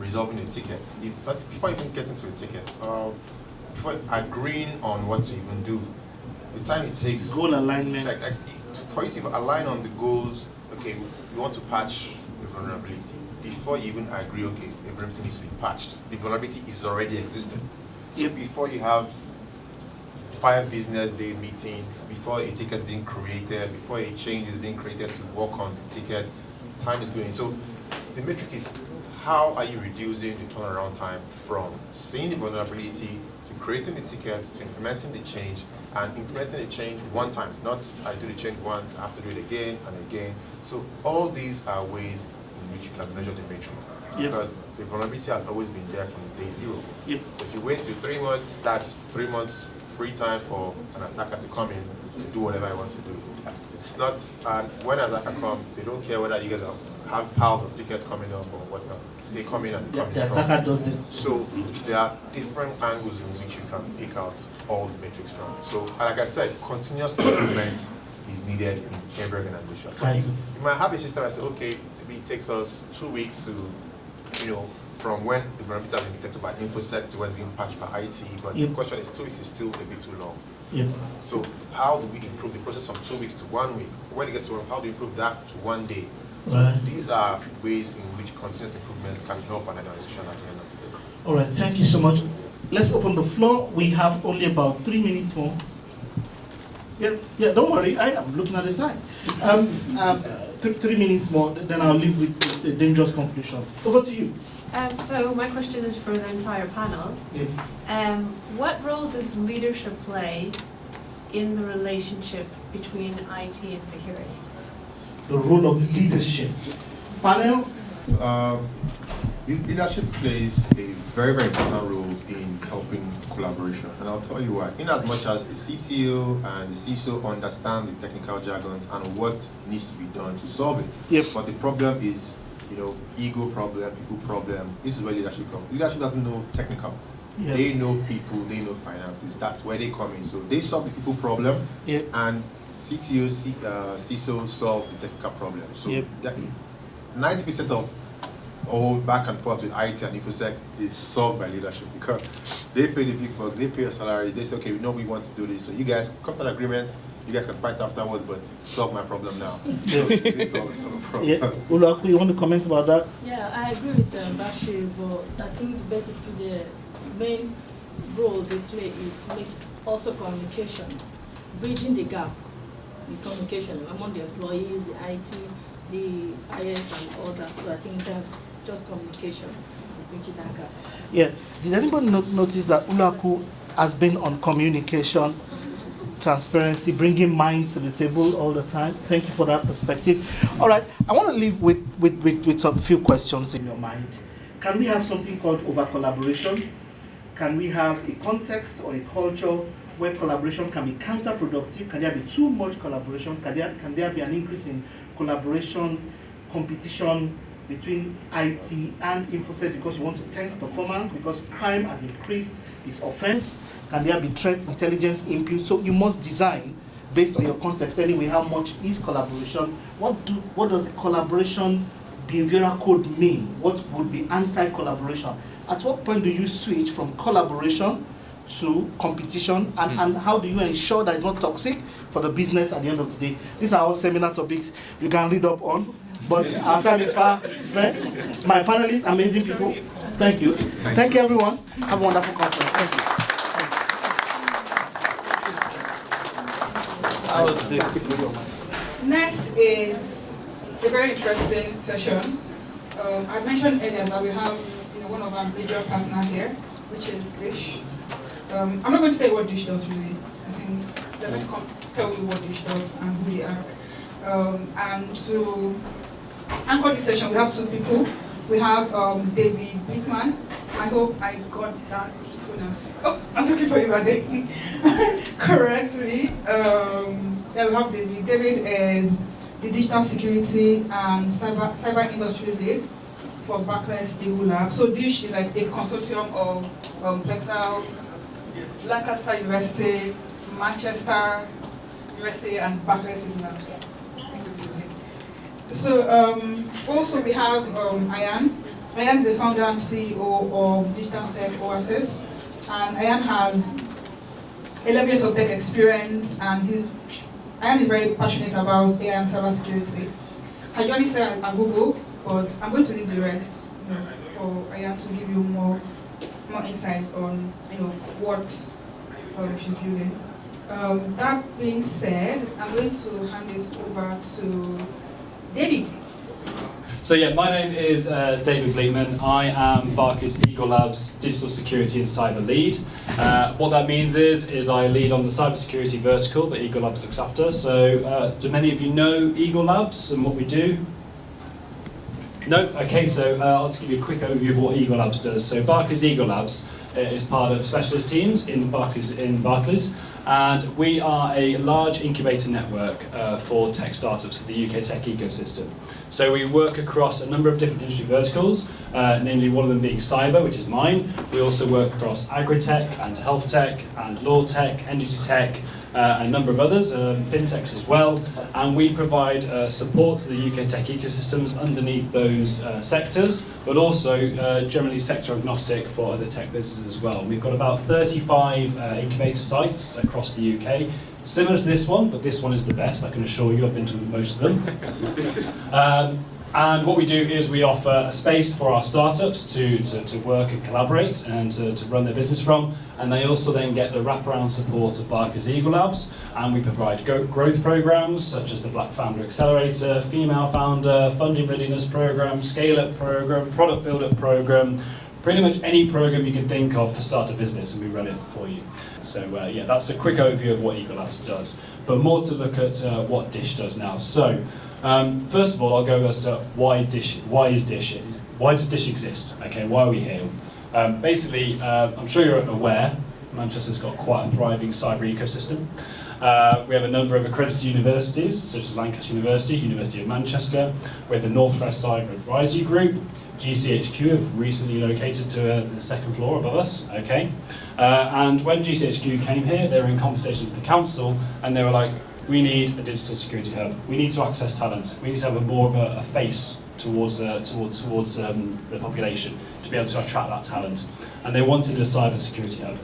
resolving a ticket, but before even getting to a ticket, before agreeing on what to even do, the time it takes, goal alignment, for you to align on the goals. Okay, you want to patch a vulnerability. Before you even agree, okay, the vulnerability needs to be patched. The vulnerability is already existing. So before you have 5 business day meetings, before a ticket is being created, before a change is being created to work on the ticket, time is going. So the metric is, how are you reducing the turnaround time from seeing the vulnerability to creating the ticket to implementing the change, and implementing the change one time, not I do the change once, I have to do it again and again. So all these are ways in which you can measure the metric. Because the vulnerability has always been there from day 0. So if you wait till 3 months, that's 3 months free time for an attacker to come in to do whatever he wants to do. It's not, and when an attacker comes, they don't care whether you guys have piles of tickets coming up or whatnot. They come in and they come in strong. The attacker does them. So there are different angles in which you can pick out all the metrics from. So like I said, continuous improvement is needed in every organization. So you might have a system that says, okay, maybe it takes us 2 weeks to, from when the vulnerability has been detected by InfoSec to when it's being patched by IT, but the question is 2 weeks is still a bit too long. So how do we improve the process from 2 weeks to 1 week? When it gets to 1, how do we improve that to 1 day? So these are ways in which continuous improvement can help an organization at the end of the day. All right, thank you so much. Let's open the floor. We have only about 3 minutes more. Yeah, don't worry, I am looking at the time. 3 minutes more, then I'll leave with a dangerous conclusion. Over to you. So my question is for the entire panel. What role does leadership play in the relationship between IT and security? The role of leadership. Panel? Leadership plays a very, very important role in helping collaboration. And I'll tell you why. In as much as the CTO and the CISO understand the technical jargons and what needs to be done to solve it. But the problem is, ego problem, people problem. This is where leadership comes. Leadership doesn't know technical. They know people, they know finances. That's where they come in. So they solve the people problem, and CTO, CISO solve the technical problem. So 90% of all back and forth with IT and InfoSec is solved by leadership, because they pay the big bucks, they pay your salaries, they say, okay, we know we want to do this, so you guys come to an agreement, you guys can fight afterwards, but solve my problem now. So they solve the problem. Uluaku, you want to comment about that? Yeah, I agree with Bashir, but I think basically the main role they play is also communication, bridging the gap in communication among the employees, the IT, the IS and all that. So I think that's just communication, bridging that gap. Did anybody notice that Uluaku has been on communication, transparency, bringing minds to the table all the time? Thank you for that perspective. All right, I want to leave with some few questions in your mind. Can we have something called over-collaboration? Can we have a context or a culture where collaboration can be counterproductive? Can there be too much collaboration? Can there be an increase in collaboration, competition between IT and InfoSec because you want to test performance, because crime has increased its offense? Can there be threat intelligence input? So you must design based on your context anyway how much is collaboration. What does the collaboration behavioral code mean? What would be anti-collaboration? At what point do you switch from collaboration to competition, and how do you ensure that it's not toxic for the business at the end of the day? These are all seminar topics you can read up on, but our time is far spent. My panelists, amazing people. Thank you. Thank you, everyone. Have a wonderful conference. Thank you. Next is a very interesting session. I mentioned earlier that we have one of our major partners here, which is Dish. I'm not going to tell you what Dish does really. I think they're going to tell you what Dish does and who they are. And to anchor this session, we have 2 people. We have David Blickman. I hope I got that pronounce. Oh, I was looking for you, Ade. Correctly. Yeah, we have David. David is the digital security and cyber industry lead for Barclays Eagle Lab. So Dish is like a consortium of Plexel, Lancaster University, Manchester USA, and Barclays Eagle Lab. So also we have Ayan. Ayan is the founder and CEO of Digital Sec OSS, and Ayan has 11 years of tech experience, and Ayan is very passionate about AI and cybersecurity. Her journey started at Google, but I'm going to leave the rest for Ayan to give you more insights on what she's building. That being said, I'm going to hand this over to David. So yeah, my name is David Bleekman. I am Barclays Eagle Labs Digital Security and Cyber Lead. What that means is I lead on the cybersecurity vertical that Eagle Labs looks after. So do many of you know Eagle Labs and what we do? No? Okay, so I'll just give you a quick overview of what Eagle Labs does. So Barclays Eagle Labs is part of specialist teams in Barclays. And we are a large incubator network for tech startups for the UK tech ecosystem. So we work across a number of different industry verticals, namely one of them being cyber, which is mine. We also work across agri-tech and health tech and law tech, energy tech, and a number of others, fintechs as well. And we provide support to the UK tech ecosystems underneath those sectors, but also generally sector agnostic for other tech businesses as well. We've got about 35 incubator sites across the UK, similar to this one, but this one is the best, I can assure you. I've been to most of them. And what we do is we offer a space for our startups to work and collaborate and to run their business from, and they also then get the wraparound support of Barclays Eagle Labs, and we provide growth programs such as the Black Founder Accelerator, Female Founder, Funding Readiness Program, Scale-Up Program, Product Build-Up Program, pretty much any program you can think of to start a business, and we run it for you. So yeah, that's a quick overview of what Eagle Labs does, but more to look at what Dish does now. So first of all, I'll go as to why Dish. Why does Dish exist? Okay, why are we here? Basically, I'm sure you're aware, Manchester's got quite a thriving cyber ecosystem. We have a number of accredited universities, such as Lancaster University, University of Manchester. We have the Northwest Cyber Advisory Group. GCHQ have recently located to the second floor above us. Okay, and when GCHQ came here, they were in conversation with the council, and they were like, we need a digital security hub. We need to access talent. We need to have more of a face towards the population to be able to attract that talent. And they wanted a cyber security hub.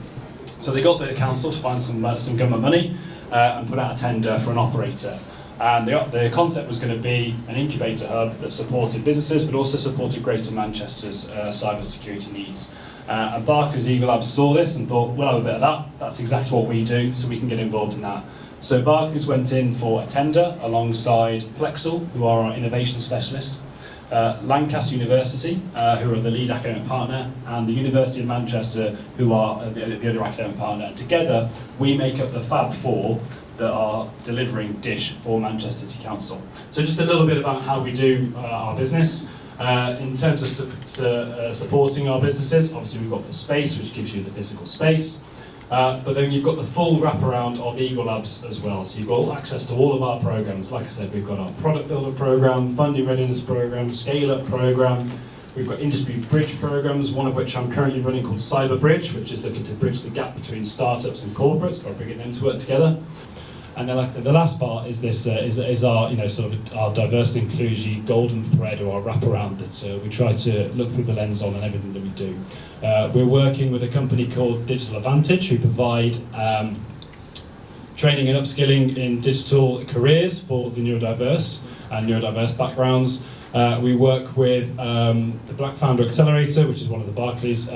So they got the council to find some government money and put out a tender for an operator. And the concept was going to be an incubator hub that supported businesses, but also supported Greater Manchester's cyber security needs. And Barclays Eagle Labs saw this and thought, we'll have a bit of that. That's exactly what we do, so we can get involved in that. So Barclays went in for a tender alongside Plexel, who are our innovation specialist, Lancaster University, who are the lead academic partner, and the University of Manchester, who are the other academic partner. Together, we make up the Fab Four that are delivering Dish for Manchester City Council. So just a little bit about how we do our business. In terms of supporting our businesses, obviously we've got the space, which gives you the physical space. But then you've got the full wraparound of Eagle Labs as well. So you've got access to all of our programs. Like I said, we've got our Product Builder program, Funding Readiness program, Scale-Up program. We've got industry bridge programs, one of which I'm currently running called Cyber Bridge, which is looking to bridge the gap between startups and corporates by bringing them to work together. And then, like I said, the last part is this is our sort of our diversity and inclusion golden thread, or our wraparound that we try to look through the lens on and everything that we do. We're working with a company called Digital Advantage, who provide training and upskilling in digital careers for the neurodiverse and neurodiverse backgrounds. We work with the Black Founder Accelerator, which is one of the Barclays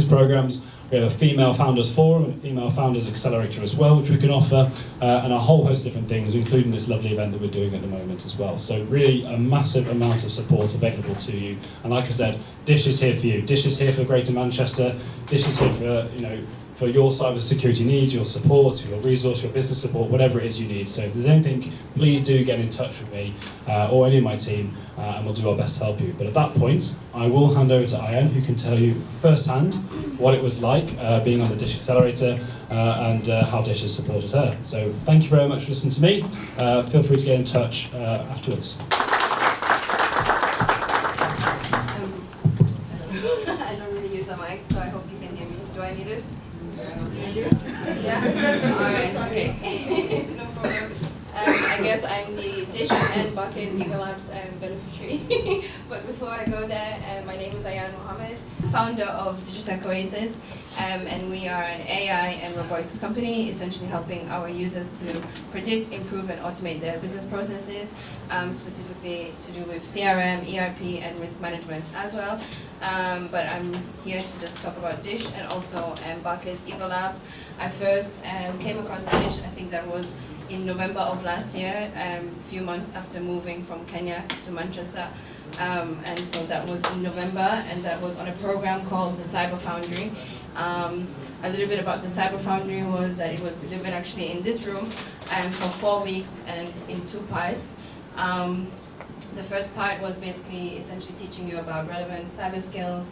programs. We have a Female Founders Forum and a Female Founders Accelerator as well, which we can offer, and a whole host of different things, including this lovely event that we're doing at the moment as well. So really a massive amount of support available to you. And like I said, Dish is here for you. Dish is here for Greater Manchester. Dish is here for, for your cyber security needs, your support, your resource, your business support, whatever it is you need. So if there's anything, please do get in touch with me or any of my team, and we'll do our best to help you. But at that point, I will hand over to Ayan, who can tell you firsthand what it was like being on the Dish Accelerator and how Dish has supported her. So thank you very much for listening to me. Feel free to get in touch afterwards. I don't really use a mic, so I hope you can hear me. Do I need it? I do? Yeah? Alright, okay. No problem. I guess I'm the Dish and Barclays Eagle Labs beneficiary. But before I go there, my name is Ayan Mohammed, founder of Digital Oasis, and we are an AI and robotics company, essentially helping our users to predict, improve, and automate their business processes, specifically to do with CRM, ERP, and risk management as well. But I'm here to just talk about Dish and also Barclays Eagle Labs. I first came across Dish, I think that was in November of last year, a few months after moving from Kenya to Manchester. And so that was in November, and that was on a program called the Cyber Foundry. A little bit about the Cyber Foundry was that it was delivered actually in this room for 4 weeks and in 2 parts. The first part was basically essentially teaching you about relevant cyber skills,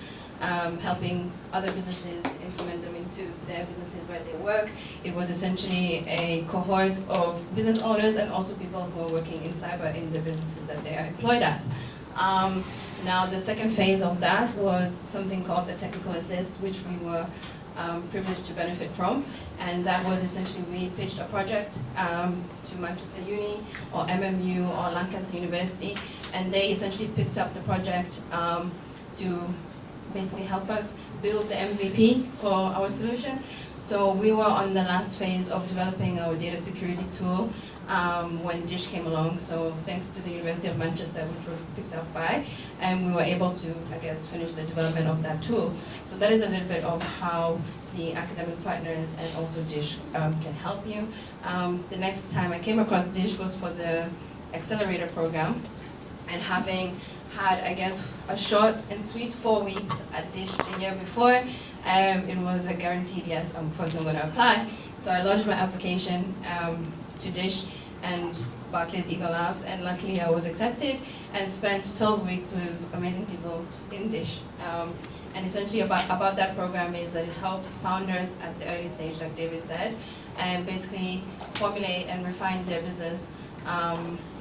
helping other businesses implement them into their businesses where they work. It was essentially a cohort of business owners and also people who are working in cyber in the businesses that they are employed at. Now the second phase of that was something called a technical assist, which we were privileged to benefit from, and that was essentially we pitched a project to Manchester Uni or MMU or Lancaster University, and they essentially picked up the project to basically help us build the MVP for our solution. So we were on the last phase of developing our data security tool when Dish came along. So thanks to the University of Manchester, which was picked up by, and we were able to, I guess, finish the development of that tool. So that is a little bit of how the academic partners and also Dish can help you. The next time I came across Dish was for the accelerator program, and having had, I guess, a short and sweet 4 weeks at Dish the year before, it was a guaranteed yes, I'm of course not going to apply. So I lodged my application to Dish and Barclays Eagle Labs, and luckily I was accepted and spent 12 weeks with amazing people in Dish. And essentially about that program is that it helps founders at the early stage, like David said, and basically formulate and refine their business.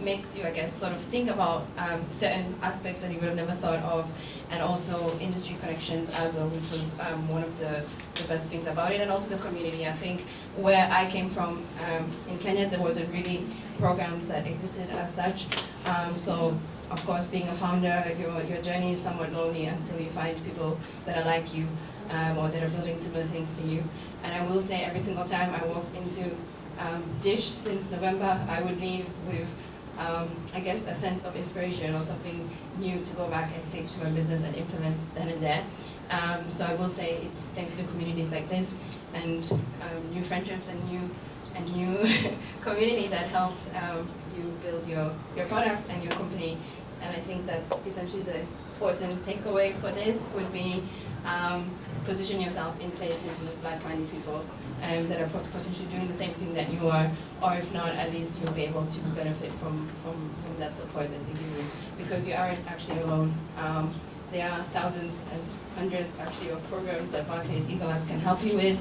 Makes you, I guess, sort of think about certain aspects that you would have never thought of, and also industry connections as well, which was one of the best things about it, and also the community. I think where I came from in Kenya, there wasn't really programs that existed as such. So, of course, being a founder, your journey is somewhat lonely until you find people that are like you or that are building similar things to you. And I will say every single time I walked into Dish since November, I would leave with, I guess, a sense of inspiration or something new to go back and take to my business and implement then and there. So I will say it's thanks to communities like this and new friendships and new community that helps you build your product and your company. And I think that's essentially the important takeaway for this would be position yourself in places with like-minded people that are potentially doing the same thing that you are, or if not, at least you'll be able to benefit from that support that they give you, because you aren't actually alone. There are thousands and hundreds actually of programs that Barclays Eagle Labs can help you with.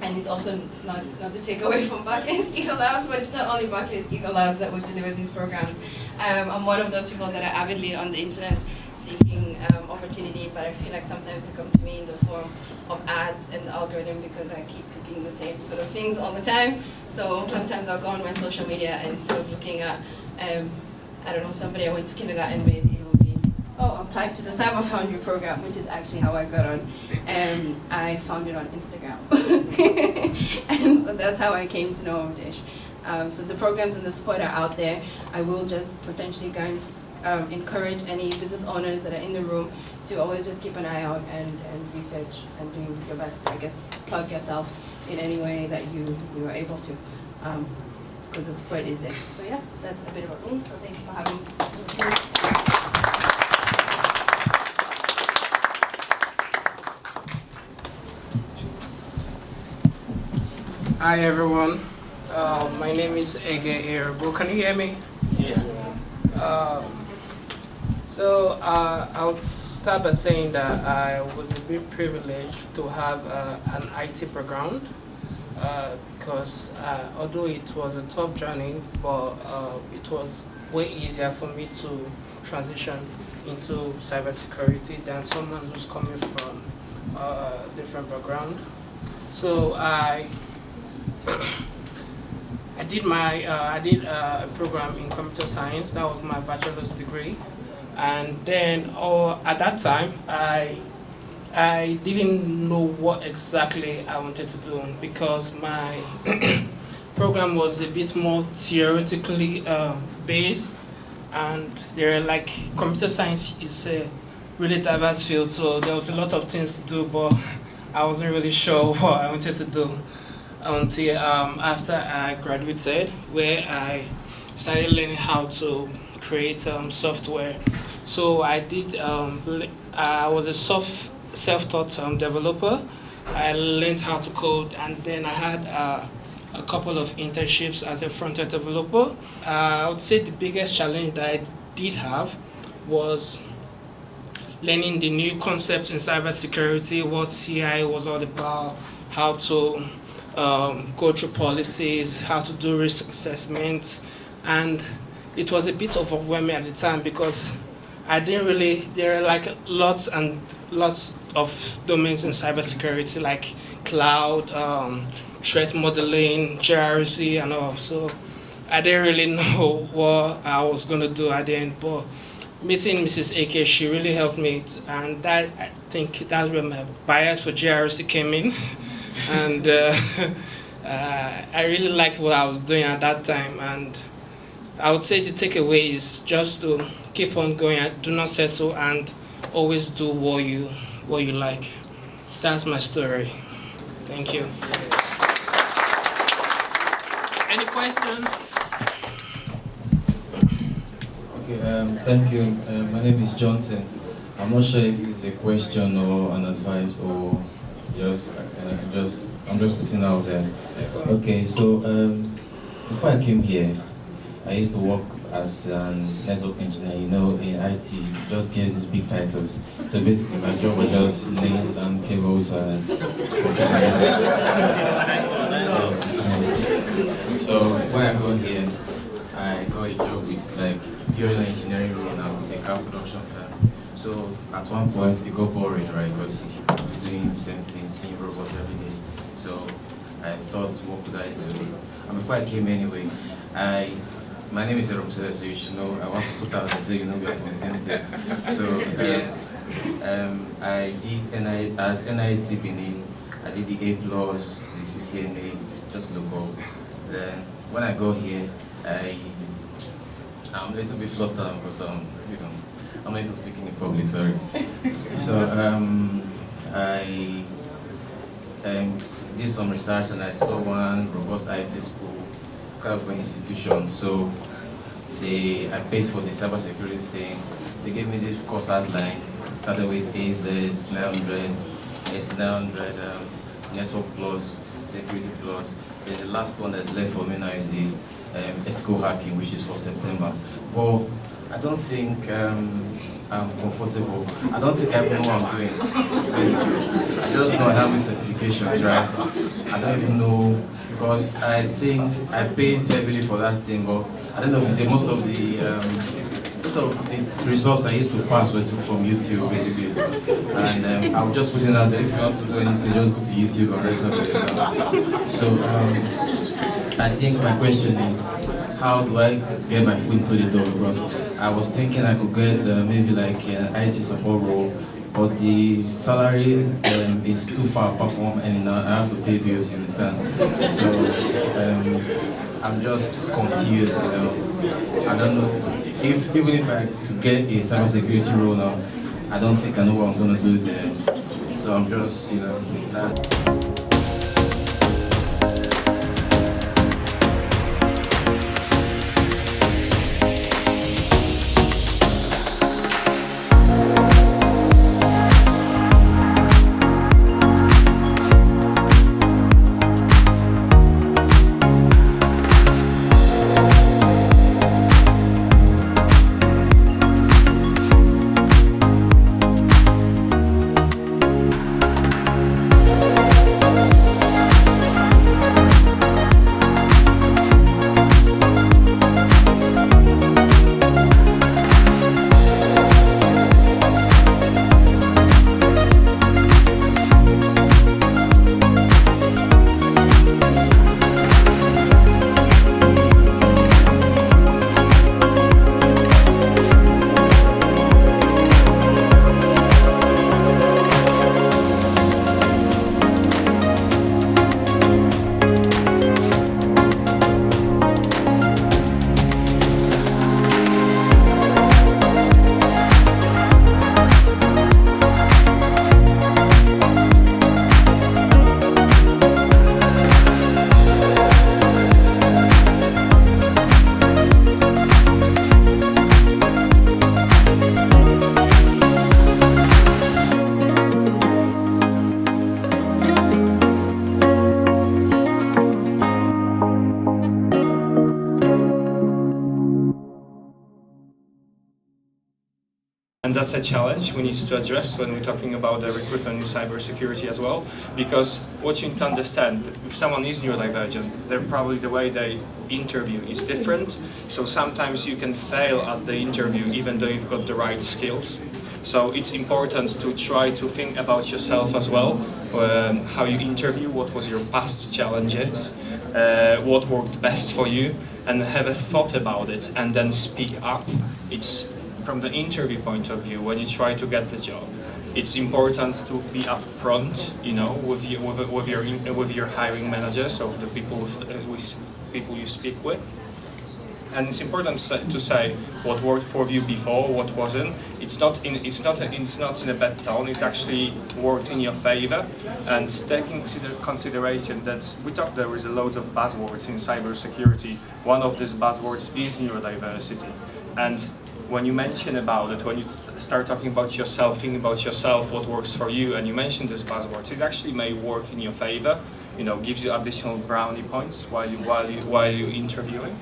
And it's also not to take away from Barclays Eagle Labs, but it's not only Barclays Eagle Labs that would deliver these programs. I'm one of those people that are avidly on the internet seeking opportunity, but I feel like sometimes they come to me in the form of ads and the algorithm because I keep clicking the same sort of things all the time. So sometimes I'll go on my social media and instead of looking at, I don't know, somebody I went to kindergarten with, it will be, oh, apply to the Cyber Foundry program, which is actually how I got on. I found it on Instagram. And so that's how I came to know Dish. So the programs and the support are out there. I will just potentially encourage any business owners that are in the room to always just keep an eye out and research and do your best to, I guess, plug yourself in any way that you are able to, because the support is there. So yeah, that's a bit about me. So thank you for having me. Hi everyone, my name is Ege Erebo. Can you hear me? Yeah. So I would start by saying that I was a bit privileged to have an IT background because although it was a tough journey, but it was way easier for me to transition into cybersecurity than someone who's coming from a different background. So I did a program in computer science. That was my bachelor's degree. And then at that time, I didn't know what exactly I wanted to do because my program was a bit more theoretically based, and there are like computer science is a really diverse field, so there was a lot of things to do, but I wasn't really sure what I wanted to do until after I graduated, where I started learning how to create software. So I did. I was a self-taught developer. I learned how to code, and then I had a couple of internships as a front-end developer. I would say the biggest challenge that I did have was learning the new concepts in cybersecurity, what CI was all about, how to go through policies, how to do risk assessments, and it was a bit overwhelming at the time because I didn't really, there are like lots and lots of domains in cybersecurity like cloud, threat modeling, GRC and all, so I didn't really know what I was going to do at the end, but meeting Mrs. AK, she really helped me, and that, I think that's where my bias for GRC came in. And I really liked what I was doing at that time, and I would say the takeaway is just to keep on going and do not settle and always do what you like. That's my story. Thank you. Any questions? Okay, thank you. My name is Johnson. I'm not sure if it's a question or an advice or I'm just putting it out there. Okay, so before I came here, I used to work as a network engineer. You know, in IT, you just get these big titles. So basically, my job was just laying down cables and. So when I got here, I got a job with like purely engineering role now with a car production firm. So at one point it got boring, right? Because you're doing the same thing, seeing robots every day. So I thought, what could I do? And before I came anyway, my name is Eromsele, so you should know. I want to put out there so you know we are from the same state. So I did at NIT Benin. I did the A+, the CCNA, just local. Then when I go here, I'm a little bit flustered because I'm not used to speaking in public, sorry. So I did some research and I saw one robust IT school, kind of an institution. So I paid for the cybersecurity thing. They gave me this course outline. Started with AZ 900, S900, Network Plus, Security Plus. Then the last one that's left for me now is the ethical hacking, which is for September. But I don't think I'm comfortable. I don't think I even know what I'm doing. Basically, I just know I have these certifications, right? I don't even know because I think I paid heavily for that thing, but I don't know if most of the results I used to pass was from YouTube, basically. And I was just putting out there, if you want to do anything, just go to YouTube and rest of it. So I think my question is, how do I get my foot into the door? Because I was thinking I could get maybe like an IT support role, but the salary is too far apart from and I have to pay bills, you understand? So I'm just confused, you know. I don't know even if I get a cybersecurity role now, I don't think I know what I'm gonna do there. So I'm just, you know, it's that. that's a challenge we need to address when we're talking about the recruitment in cybersecurity as well, because what you need to understand, if someone is neurodivergent, they're probably the way they interview is different, so sometimes you can fail at the interview even though you've got the right skills. So it's important to try to think about yourself as well, how you interview, what was your past challenges, what worked best for you, and have a thought about it and then speak up. It's from the interview point of view, when you try to get the job, it's important to be upfront, you know, with your hiring managers, or the people you speak with. And it's important to say what worked for you before, what wasn't. It's not in a bad tone. It's actually worked in your favor. And taking into consideration that there is a lot of buzzwords in cybersecurity. One of these buzzwords is neurodiversity. And when you mention about it, when you start talking about yourself, thinking about yourself, what works for you, and you mention this buzzword, it actually may work in your favor. You know, gives you additional brownie points while you're interviewing.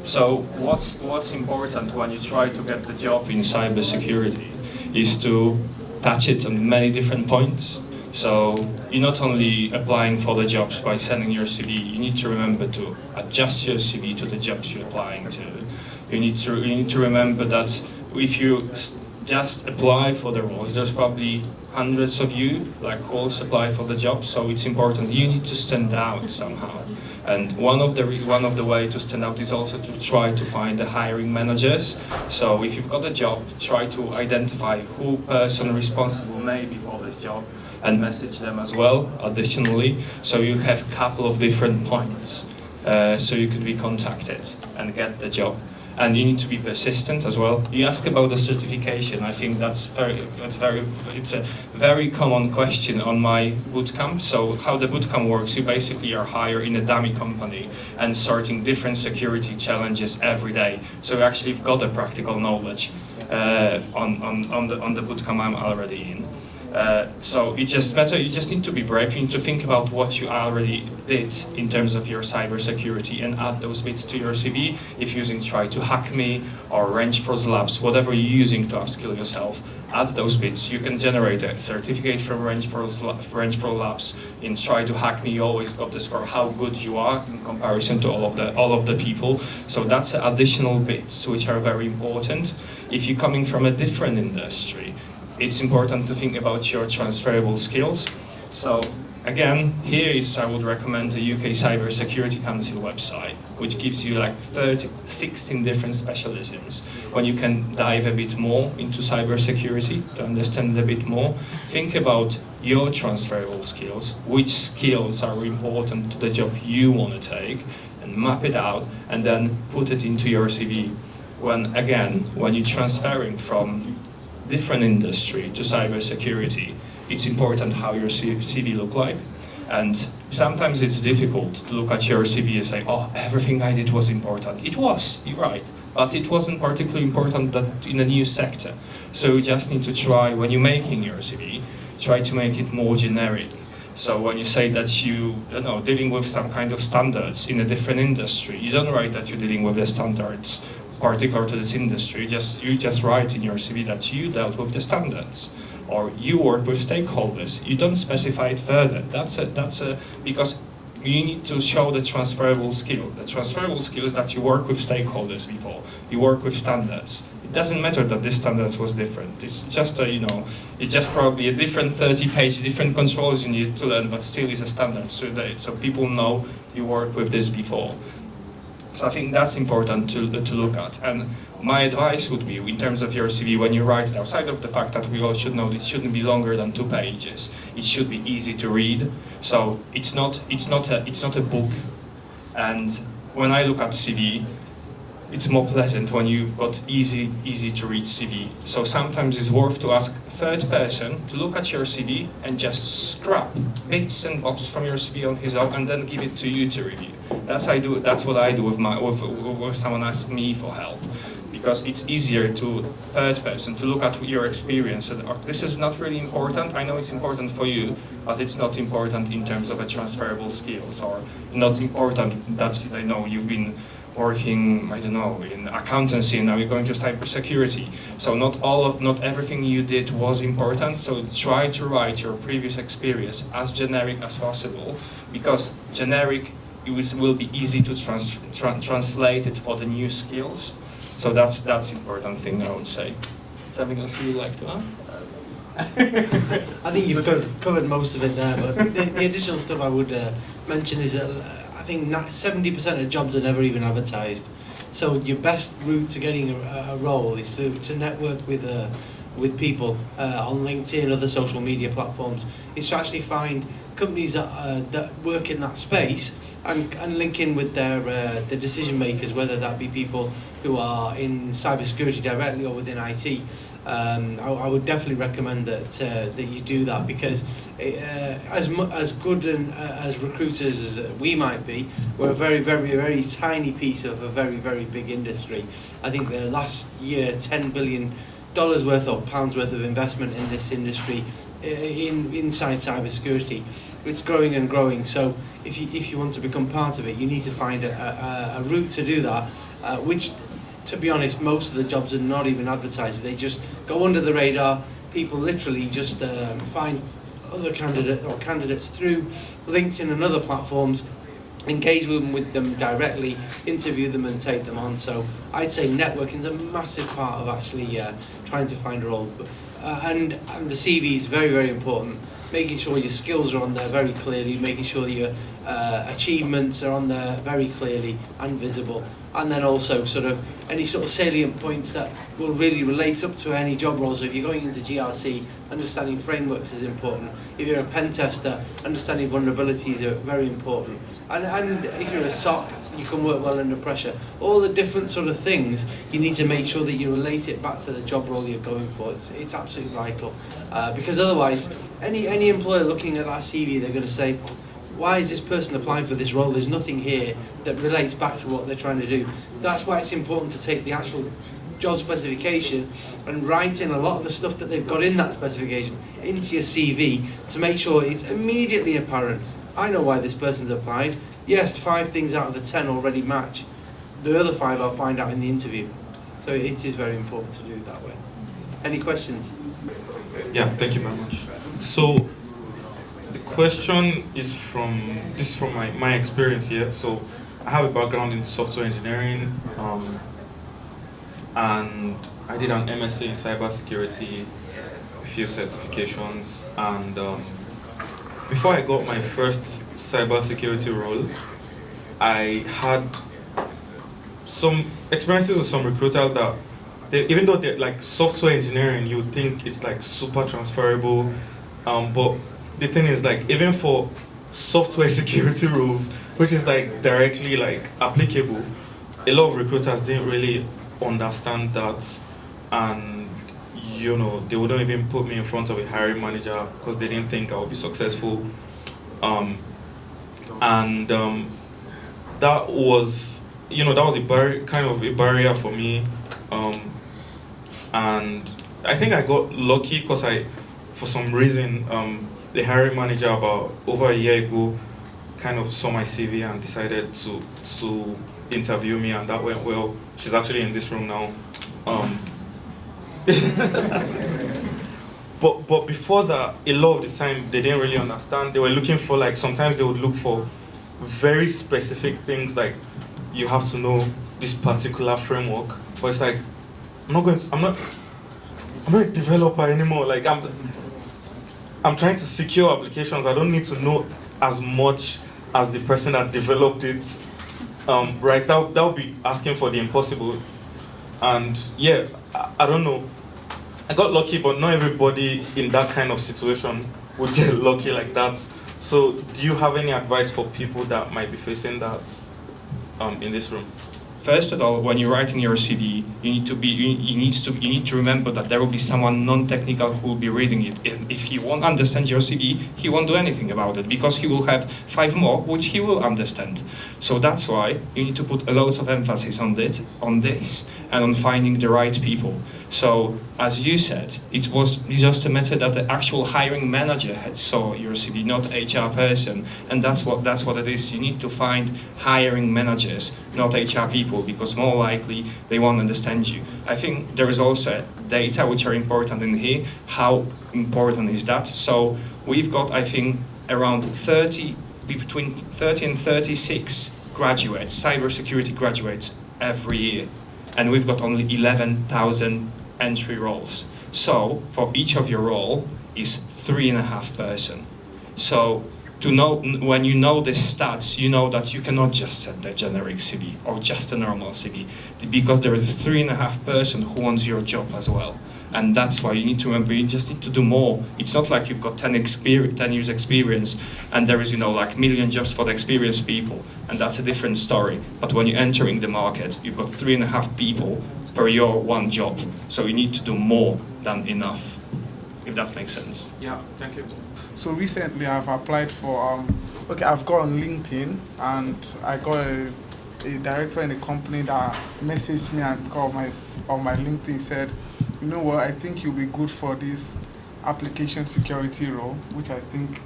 So what's important when you try to get the job in cybersecurity is to touch it on many different points. So you're not only applying for the jobs by sending your CV, you need to remember to adjust your CV to the jobs you're applying to. You need to remember that if you just apply for the roles, there's probably hundreds of you like calls apply for the job, so it's important. You need to stand out somehow. And one of the way to stand out is also to try to find the hiring managers. So if you've got a job, try to identify who person responsible may be for this job and message them as well, additionally. So you have a couple of different points so you could be contacted and get the job. And you need to be persistent as well. You ask about the certification. I think it's a very common question on my bootcamp. So how the bootcamp works, you basically are hired in a dummy company and sorting different security challenges every day. So you actually have got a practical knowledge on the bootcamp I'm already in. So it just matters, you just need to be brave, you need to think about what you already did in terms of your cybersecurity and add those bits to your CV. If using Try to Hack Me or Range for Labs, whatever you're using to upskill yourself, add those bits. You can generate a certificate from Range for Labs. In Try to Hack Me, you always got the score how good you are in comparison to all of the people. So that's additional bits which are very important. If you're coming from a different industry, it's important to think about your transferable skills. So again, I would recommend the UK Cybersecurity Council website, which gives you like 16 different specialisms. When you can dive a bit more into cybersecurity to understand a bit more, think about your transferable skills, which skills are important to the job you want to take, and map it out, and then put it into your CV. When you're transferring from different industry to cybersecurity, it's important how your CV look like. And sometimes it's difficult to look at your CV and say, oh, everything I did was important. It was, you're right, but it wasn't particularly important that in a new sector. So you just need to try, when you're making your CV, try to make it more generic. So when you say that you know, dealing with some kind of standards in a different industry, you don't write that you're dealing with the standards particular to this industry. You just write in your CV that you dealt with the standards, or you work with stakeholders. You don't specify it further. That's because you need to show the transferable skill. The transferable skill is that you work with stakeholders before. You work with standards. It doesn't matter that this standards was different. It's just it's just probably a different 30-page, different controls you need to learn, but still is a standard. So people know you worked with this before. So I think that's important to look at. And my advice would be, in terms of your CV, when you write it, outside of the fact that we all should know it shouldn't be longer than 2 pages, it should be easy to read. So it's not a book. And when I look at CV, it's more pleasant when you've got easy to read CV. So sometimes it's worth to ask a third person to look at your CV and just scrap bits and bobs from your CV on his own and then give it to you to review. That's what I do with someone asks me for help, because it's easier to third person to look at your experience. And this is not really important. I know it's important for you, but it's not important in terms of a transferable skills, or not important that I know you've been working, I don't know, in accountancy, and now you're going to cybersecurity. So not everything you did was important. So try to write your previous experience as generic as possible, because generic will be easy to translate it for the new skills. So that's important thing, I would say. Something else you would like to add? I think you've covered most of it there, but the additional stuff I would mention is that I think 70% of jobs are never even advertised. So your best route to getting a role is to network with people on LinkedIn, other social media platforms. Is to actually find companies that work in that space and link in with the decision makers, whether that be people who are in cybersecurity directly or within IT. I would definitely recommend that you do that, because as good as recruiters as we might be, we're a very, very, very tiny piece of a very, very big industry. I think the last year, $10 billion worth or pounds worth of investment in this industry inside cybersecurity. It's growing and growing. So if you want to become part of it, you need to find a route to do that, which, to be honest, most of the jobs are not even advertised. They just go under the radar. People literally just find other candidates through LinkedIn and other platforms, engage with them directly, interview them and take them on. So I'd say networking is a massive part of actually trying to find a role. And the CV is very, very important. Making sure your skills are on there very clearly, making sure that your achievements are on there very clearly and visible. And then also sort of any sort of salient points that will really relate up to any job roles. So if you're going into GRC, understanding frameworks is important. If you're a pen tester, understanding vulnerabilities are very important. And if you're a SOC, you can work well under pressure. All the different sort of things, you need to make sure that you relate it back to the job role you're going for. It's absolutely vital. Because otherwise, any employer looking at that CV, they're going to say, why is this person applying for this role? There's nothing here that relates back to what they're trying to do. That's why it's important to take the actual job specification and write in a lot of the stuff that they've got in that specification into your CV to make sure it's immediately apparent. I know why this person's applied. Yes, 5 things out of the 10 already match. The other 5 I'll find out in the interview. So it is very important to do it that way. Any questions? Yeah, thank you very much. So the question is from my experience here. So I have a background in software engineering, and I did an MSc in cybersecurity, a few certifications, and before I got my first cybersecurity role, I had some experiences with some recruiters that even though they're like software engineering, you would think it's like super transferable, but the thing is, like, even for software security roles, which is like directly like applicable, a lot of recruiters didn't really understand that, and you know, they wouldn't even put me in front of a hiring manager because they didn't think I would be successful. That was, you know, that was kind of a barrier for me. And I think I got lucky because for some reason, the hiring manager about over a year ago kind of saw my CV and decided to interview me, and that went well. She's actually in this room now. But before that, a lot of the time they didn't really understand. They were looking for, like, sometimes they would look for very specific things, like you have to know this particular framework. But it's like, I'm not a developer anymore. Like, I'm trying to secure applications. I don't need to know as much as the person that developed it. Right? That would be asking for the impossible. And yeah, I don't know. I got lucky, but not everybody in that kind of situation would get lucky like that. So, do you have any advice for people that might be facing that in this room? First of all, when you're writing your CV, you need to remember that there will be someone non-technical who will be reading it. If he won't understand your CV, he won't do anything about it, because he will have 5 more which he will understand. So that's why you need to put a lot of emphasis on this and on finding the right people. So, as you said, it was just a matter that the actual hiring manager had saw your CV, not HR person, and that's what it is. You need to find hiring managers, not HR people, because more likely they won't understand you. I think there is also data which are important in here. How important is that? So we've got, I think, around between 30 and 36 graduates, cybersecurity graduates every year, and we've got only 11,000 entry roles. So for each of your role is 3.5 person. So to know, when you know the stats, you know that you cannot just set the generic CV or just a normal CV, because there is 3.5 person who wants your job as well. And that's why you need to remember, you just need to do more. It's not like you've got 10 years experience and there is, like million jobs for the experienced people, and that's a different story. But when you're entering the market, you've got 3.5 people per your one job. So you need to do more than enough, if that makes sense. Yeah, thank you. So recently I've applied for, I've got on LinkedIn, and I got a director in a company that messaged me and called on my LinkedIn, said, you know what, I think you'll be good for this application security role, which I think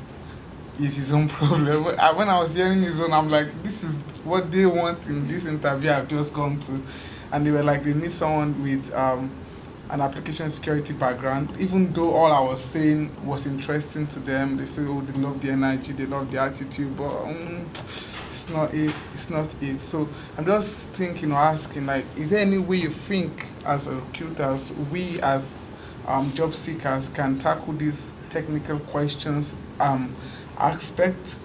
is his own problem. When I was hearing his own, I'm like, this is what they want in this interview I've just gone to. And they were like, they need someone with an application security background. Even though all I was saying was interesting to them, they say, oh, they love the energy, they love the attitude, but it's not it. It's not it. So I'm just thinking or asking, like, is there any way you think as recruiters, we as job seekers can tackle these technical questions aspect?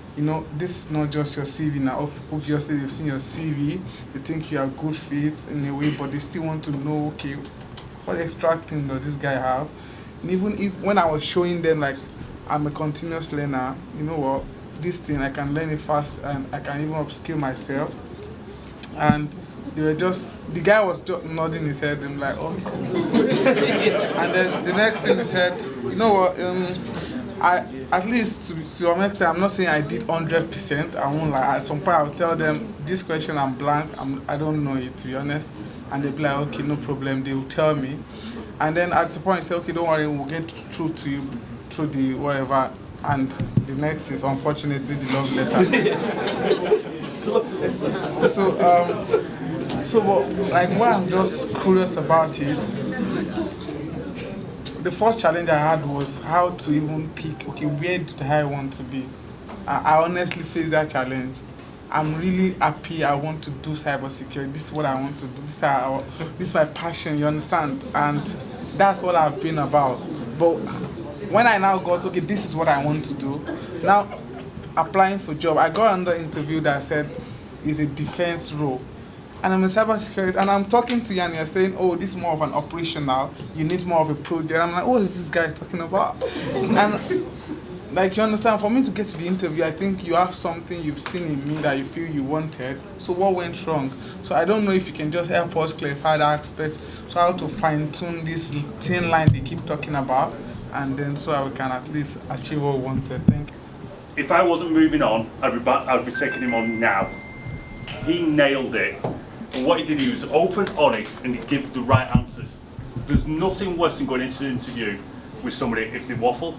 This is not just your CV now. Obviously, they've seen your CV, they think you are a good fit in a way, but they still want to know, okay, what extra thing does this guy have? And even if, when I was showing them, like, I'm a continuous learner, you know what, this thing, I can learn it fast and I can even upskill myself. And they were the guy was just nodding his head, and like, okay. And then the next thing he said, you know what, at least to some extent, I'm not saying I did 100%. I won't lie. At some point, I'll tell them this question I'm blank. I don't know it, to be honest. And they'll be like, okay, no problem. They will tell me. And then at some point, I say, okay, don't worry, we'll get through to you through the whatever. And the next is unfortunately the love letter. So what I'm just curious about is, the first challenge I had was how to even pick, okay, where do I want to be? I honestly faced that challenge. I'm really happy. I want to do cybersecurity. This is what I want to do. This is my passion, you understand? And that's what I've been about. But when I now got, okay, this is what I want to do, now applying for job, I got another interview that said it's a defense role. And I'm in cybersecurity, and I'm talking to you, and you're saying, oh, this is more of an operational, you need more of a project. I'm like, what is this guy talking about? And, like, you understand, for me to get to the interview, I think you have something you've seen in me that you feel you wanted. So what went wrong? So I don't know if you can just help us clarify that aspect, so how to fine-tune this thin line they keep talking about, and then so we can at least achieve what we wanted. Thank you. If I wasn't moving on, I'd be taking him on now. He nailed it. And what he did, he was open, honest, and he gave the right answers. There's nothing worse than going into an interview with somebody if they waffle.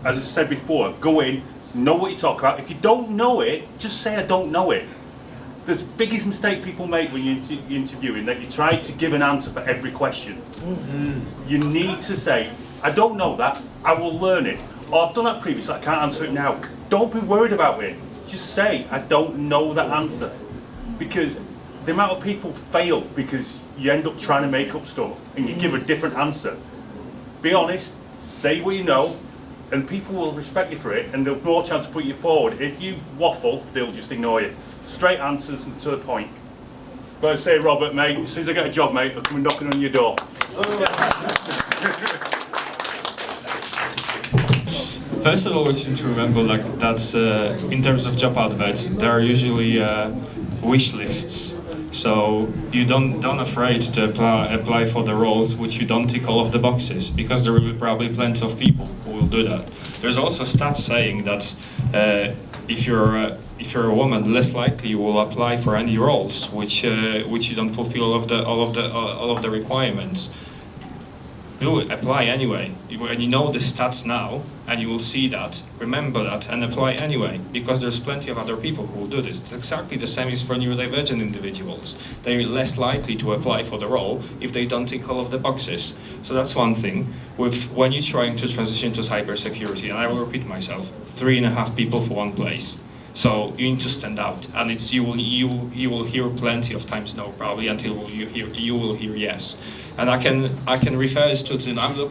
As I said before, go in, know what you talk about. If you don't know it, just say I don't know it. The biggest mistake people make when you're interviewing, that you try to give an answer for every question. You need to say, I don't know that, I will learn it. Or I've done that previously, I can't answer it now. Don't be worried about it. Just say, I don't know that answer. Because the amount of people fail because you end up trying to make up stuff and you give a different answer. Be honest, say what you know, and people will respect you for it, and they'll have more chance to put you forward. If you waffle, they'll just ignore you. Straight answers and to the point. But I say, Robert, mate, as soon as I get a job, mate, I'll come knocking on your door. First of all, we need to remember that in terms of job adverts, there are usually wish lists. So you don't afraid to apply for the roles which you don't tick all of the boxes, because there will be probably plenty of people who will do that. There's also stats saying that if you're a woman, less likely you will apply for any roles which you don't fulfill all of the requirements. do it, apply anyway. When you know the stats now, and you will see that, remember that, and apply anyway, because there's plenty of other people who will do this. It's exactly the same as for neurodivergent individuals. They're less likely to apply for the role if they don't tick all of the boxes. So that's one thing. When you're trying to transition to cybersecurity, and I will repeat myself, 3.5 people for one place. So you need to stand out, and you will hear plenty of times no probably until you will hear yes. And I can refer this to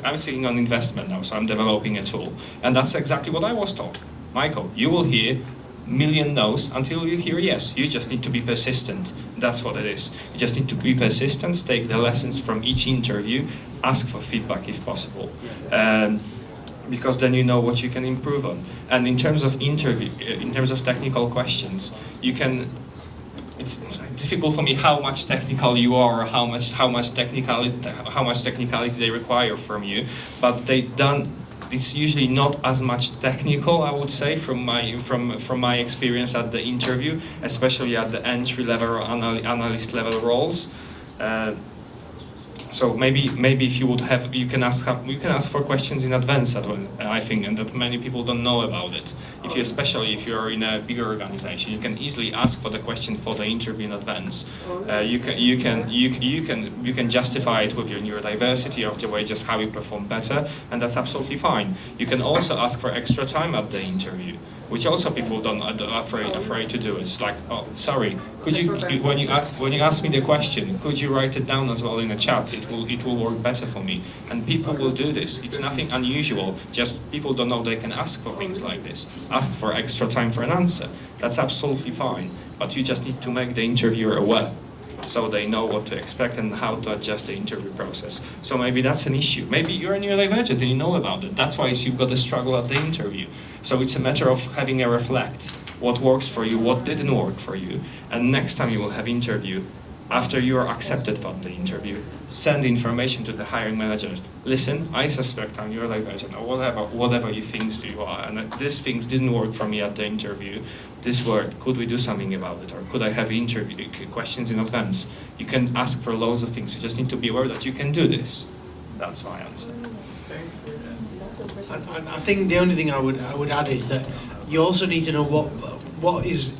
I'm sitting on investment now, so I'm developing a tool, and that's exactly what I was told. Michael, you will hear million no's until you hear yes. You just need to be persistent. That's what it is. You just need to be persistent, take the lessons from each interview, ask for feedback if possible. Because then you know what you can improve on. And in terms of technical questions, it's difficult for me how much technical you are, or how much technicality they require from you, but it's usually not as much technical, I would say, from my experience at the interview, especially at the entry level or analyst level roles. So maybe if you can ask for questions in advance, I think, and that many people don't know about it. Especially if you're in a bigger organization, you can easily ask for the question for the interview in advance. You can justify it with your neurodiversity of the way just how you perform better, and that's absolutely fine. You can also ask for extra time at the interview, which also people are afraid to do. It's like, oh, sorry, could you when you ask me the question, could you write it down as well in a chat? It will work better for me. And people will do this. It's nothing unusual. Just people don't know they can ask for things like this. Ask for extra time for an answer. That's absolutely fine. But you just need to make the interviewer aware, so they know what to expect and how to adjust the interview process. So maybe that's an issue. Maybe you're a neurodivergent and you know about it. That's why you've got a struggle at the interview. So it's a matter of having a reflect. What works for you, what didn't work for you. And next time you will have interview, after you are accepted for the interview, send information to the hiring managers. Listen, I suspect I'm neurodivergent, or whatever you think you are, and these things didn't work for me at the interview. This word, could we do something about it, or could I have interview questions in advance? You can ask for loads of things. You just need to be aware that you can do this. That's my answer. I think the only thing I would add is that you also need to know what is,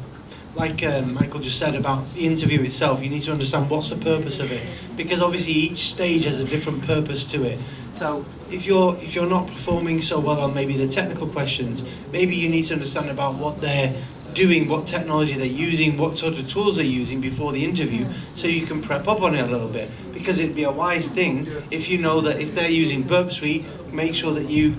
like Michael just said about the interview itself. You need to understand what's the purpose of it, because obviously each stage has a different purpose to it. So if you're not performing so well on maybe the technical questions, maybe you need to understand about what they're doing, what technology they're using, what sort of tools they're using before the interview, so you can prep up on it a little bit. Because it'd be a wise thing if you know that if they're using Burp Suite, make sure that you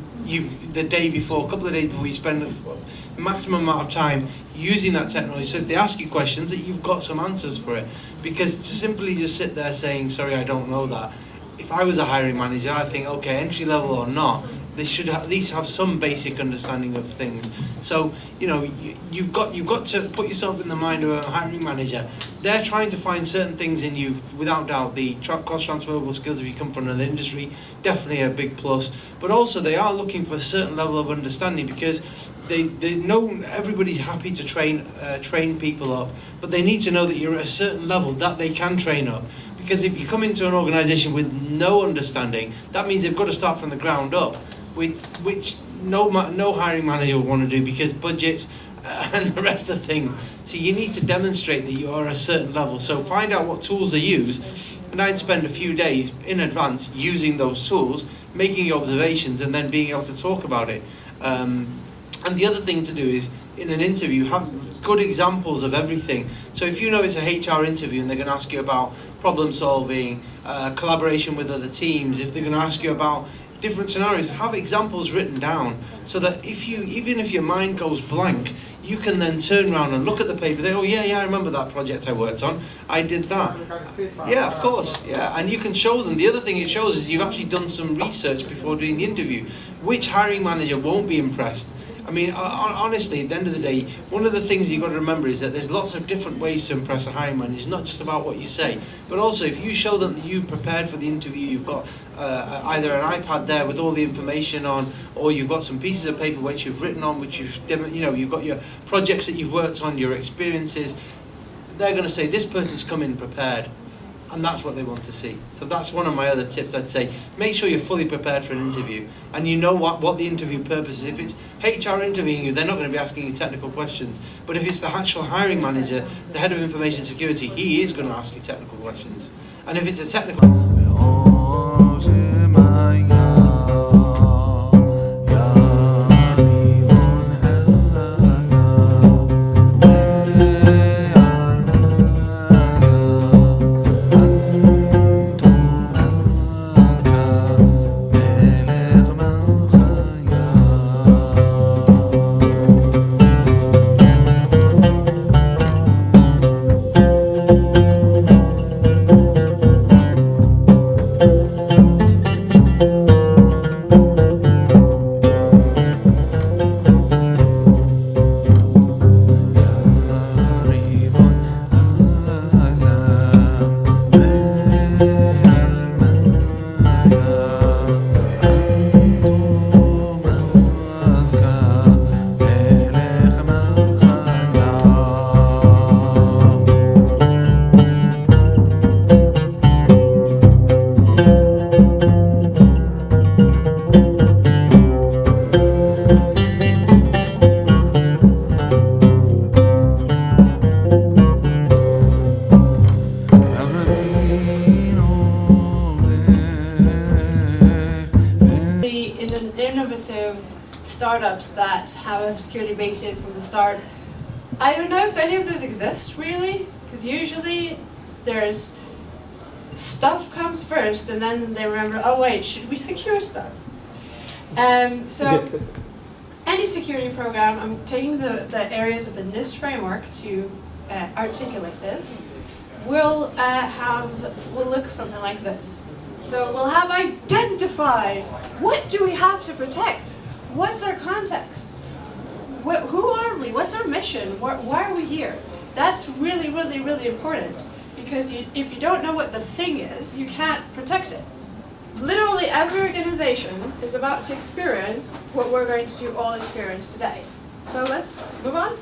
the day before, a couple of days before, you spend the maximum amount of time using that technology. So if they ask you questions, that you've got some answers for it. Because to simply just sit there saying, sorry, I don't know that. If I was a hiring manager, I think, okay, entry level or not, they should at least have some basic understanding of things. So, you know, you've got to put yourself in the mind of a hiring manager. They're trying to find certain things in you, without doubt. The cross-transferable skills, if you come from another industry, definitely a big plus. But also they are looking for a certain level of understanding, because they know everybody's happy to train people up, but they need to know that you're at a certain level that they can train up. Because if you come into an organisation with no understanding, that means they've got to start from the ground up, which no hiring manager will want to do, because budgets and the rest of things. So you need to demonstrate that you are at a certain level. So find out what tools they use, and I'd spend a few days in advance using those tools, making observations, and then being able to talk about it. And the other thing to do is, in an interview, have good examples of everything. So if you know it's a HR interview and they're going to ask you about problem solving, collaboration with other teams, if they're going to ask you about different scenarios, have examples written down, so that even if your mind goes blank, you can then turn around and look at the paper and say, oh yeah, I remember that project I worked on, I did that. Yeah, of course, yeah, and you can show them. The other thing it shows is you've actually done some research before doing the interview. Which hiring manager won't be impressed? I mean, honestly, at the end of the day, one of the things you've got to remember is that there's lots of different ways to impress a hiring manager. It's not just about what you say, but also if you show them that you prepared for the interview, you've got either an iPad there with all the information on, or you've got some pieces of paper which you've written on, which you've got your projects that you've worked on, your experiences. They're going to say, this person's come in prepared. And that's what they want to see. So that's one of my other tips I'd say. Make sure you're fully prepared for an interview and you know what the interview purpose is. If it's HR interviewing you, they're not going to be asking you technical questions. But if it's the actual hiring manager, the head of information security, he is going to ask you technical questions. And if it's a technical... startups that have security baked in from the start. I don't know if any of those exist really, because usually there's stuff comes first and then they remember, oh wait, should we secure stuff? So any security program, I'm taking the areas of the NIST framework to articulate this, will look something like this. So we'll have identified, what do we have to protect? What's our context? Who are we? What's our mission? Why are we here? That's really, really, really important, because if you don't know what the thing is, you can't protect it. Literally every organization is about to experience what we're going to all experience today. So let's move on.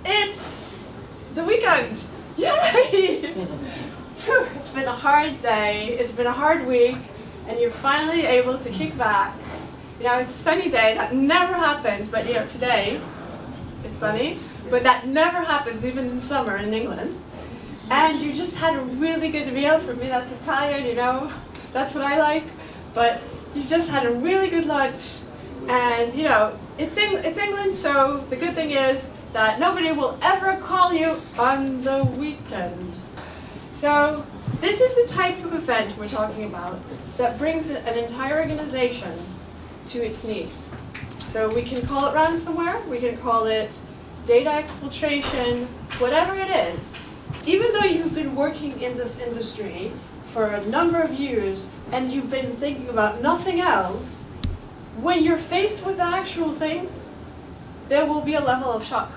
It's the weekend. Yay! It's been a hard day, it's been a hard week, and you're finally able to kick back. You know, it's a sunny day, that never happens, but you know, today it's sunny, but that never happens even in summer in England. And you just had a really good meal. For me, that's Italian, you know, that's what I like. But you just had a really good lunch, and you know, it's England, so the good thing is that nobody will ever call you on the weekend. So this is the type of event we're talking about that brings an entire organization to its knees. So we can call it ransomware, we can call it data exfiltration, whatever it is. Even though you've been working in this industry for a number of years and you've been thinking about nothing else, when you're faced with the actual thing, there will be a level of shock.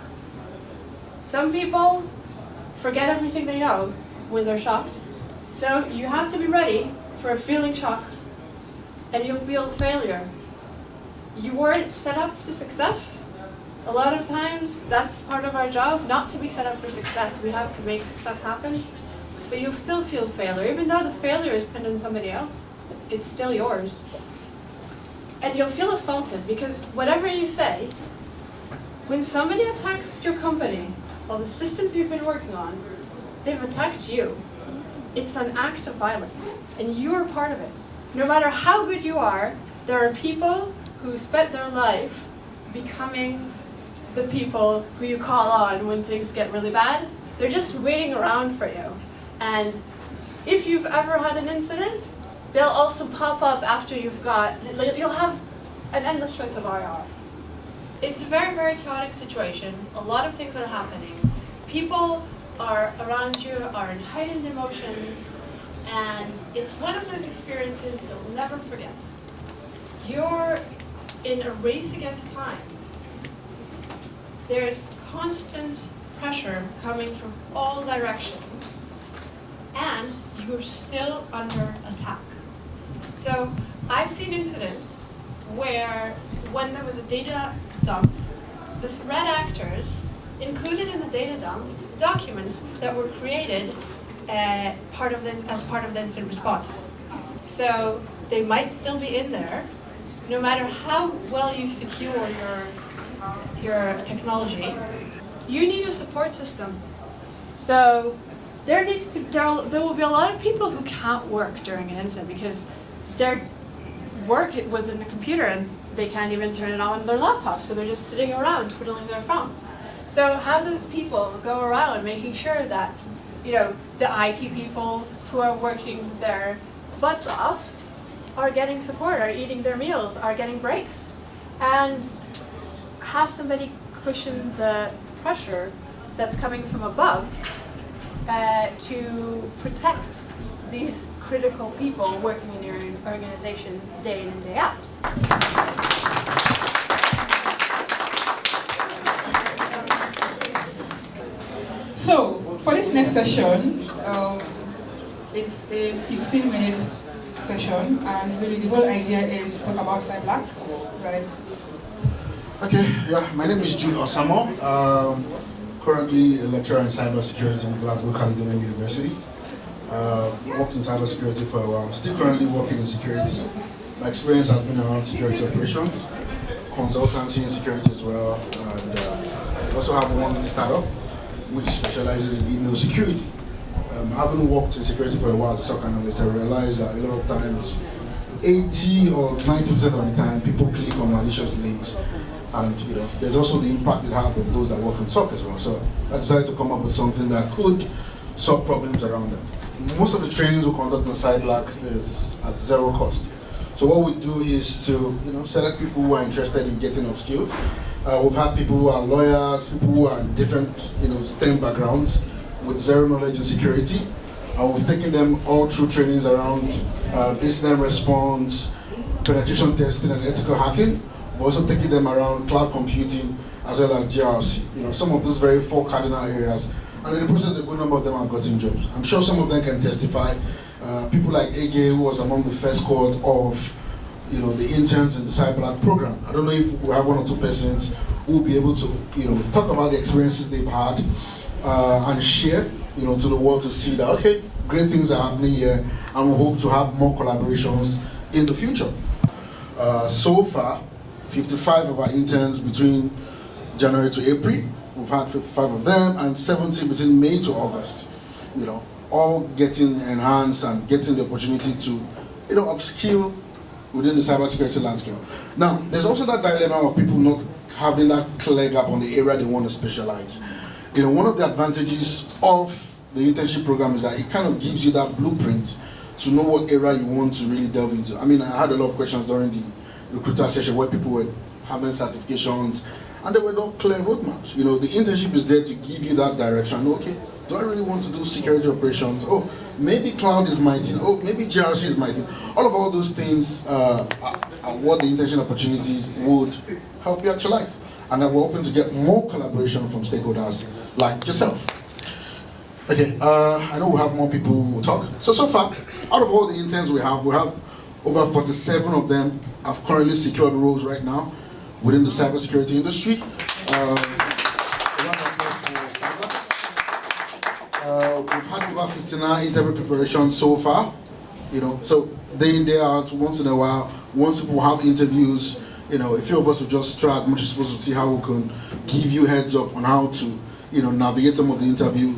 Some people forget everything they know when they're shocked. So you have to be ready for feeling shock, and you'll feel failure. You weren't set up to success. A lot of times, that's part of our job, not to be set up for success. We have to make success happen. But you'll still feel failure. Even though the failure is pinned on somebody else, it's still yours. And you'll feel assaulted, because whatever you say, when somebody attacks your company, or the systems you've been working on, they've attacked you. It's an act of violence, and you're part of it. No matter how good you are, there are people who spent their life becoming the people who you call on when things get really bad. They're just waiting around for you. And if you've ever had an incident, they'll also pop up after you'll have an endless choice of IR. It's a very, very chaotic situation. A lot of things are happening. People are around you are in heightened emotions, and it's one of those experiences you'll never forget. You're in a race against time. There's constant pressure coming from all directions, and you're still under attack. So I've seen incidents where when there was a data dump, the threat actors included in the data dump documents that were created part of the incident response. So they might still be in there, no matter how well you secure your technology. You need a support system. So there will be a lot of people who can't work during an incident because their work was in the computer and they can't even turn it on their laptop, so they're just sitting around twiddling their phones. So have those people go around making sure that, you know, the IT people who are working their butts off are getting support, are eating their meals, are getting breaks, and have somebody cushion the pressure that's coming from above to protect these critical people working in your organization day in and day out. So, for this next session, it's a 15-minute session, and really the whole idea is to talk about Cyblack, right? Okay, yeah, my name is Jude Osamo. Currently a lecturer in cybersecurity in Glasgow Caledonian University. Worked in cybersecurity for a while. Still currently working in security. My experience has been around security operations, consultancy in security as well, and I also have one startup which specializes in email security. Having worked in security for a while as a SOC analyst, I realized that a lot of times, 80 or 90% of the time, people click on malicious links, and you know, there's also the impact it has on those that work in SOC as well. So I decided to come up with something that could solve problems around them. Most of the trainings we conduct on Cyblack is at zero cost. So what we do is to, you know, select people who are interested in getting upskilled. We've had people who are lawyers, people who are in different, you know, STEM backgrounds with zero knowledge in security. And we've taken them all through trainings around incident response, penetration testing, and ethical hacking. We're also taking them around cloud computing as well as GRC. You know, some of those very four cardinal areas. And in the process, a good number of them have gotten jobs. I'm sure some of them can testify. People like Ege, who was among the first cohort of, you know, the interns in the Cyblack program. I don't know if we have one or two persons who will be able to, you know, talk about the experiences they've had and share, you know, to the world to see that, okay, great things are happening here, and we hope to have more collaborations in the future. So far, 55 of our interns between January to April, we've had 55 of them, and 70 between May to August. You know, all getting enhanced and getting the opportunity to, you know, upskill within the cybersecurity landscape. Now, there's also that dilemma of people not having that clear gap on the area they want to specialize. You know, one of the advantages of the internship program is that it kind of gives you that blueprint to know what area you want to really delve into. I mean, I had a lot of questions during the recruiter session where people were having certifications and there were no clear roadmaps. You know, the internship is there to give you that direction. Okay, do I really want to do security operations? Oh, maybe cloud is my thing. Oh, maybe GRC is my thing. All those things are what the internship opportunities would help you actualize. And then we're hoping to get more collaboration from stakeholders like yourself. Okay, I know we have more people who will talk. So far, out of all the interns we have over 47 of them have currently secured roles right now within the cybersecurity industry. We've had over 59 interview preparations so far. You know, so day in, day out, once in a while, once people have interviews, you know, a few of us will just try as much as possible to see how we can give you heads up on how to, you know, navigate some of the interview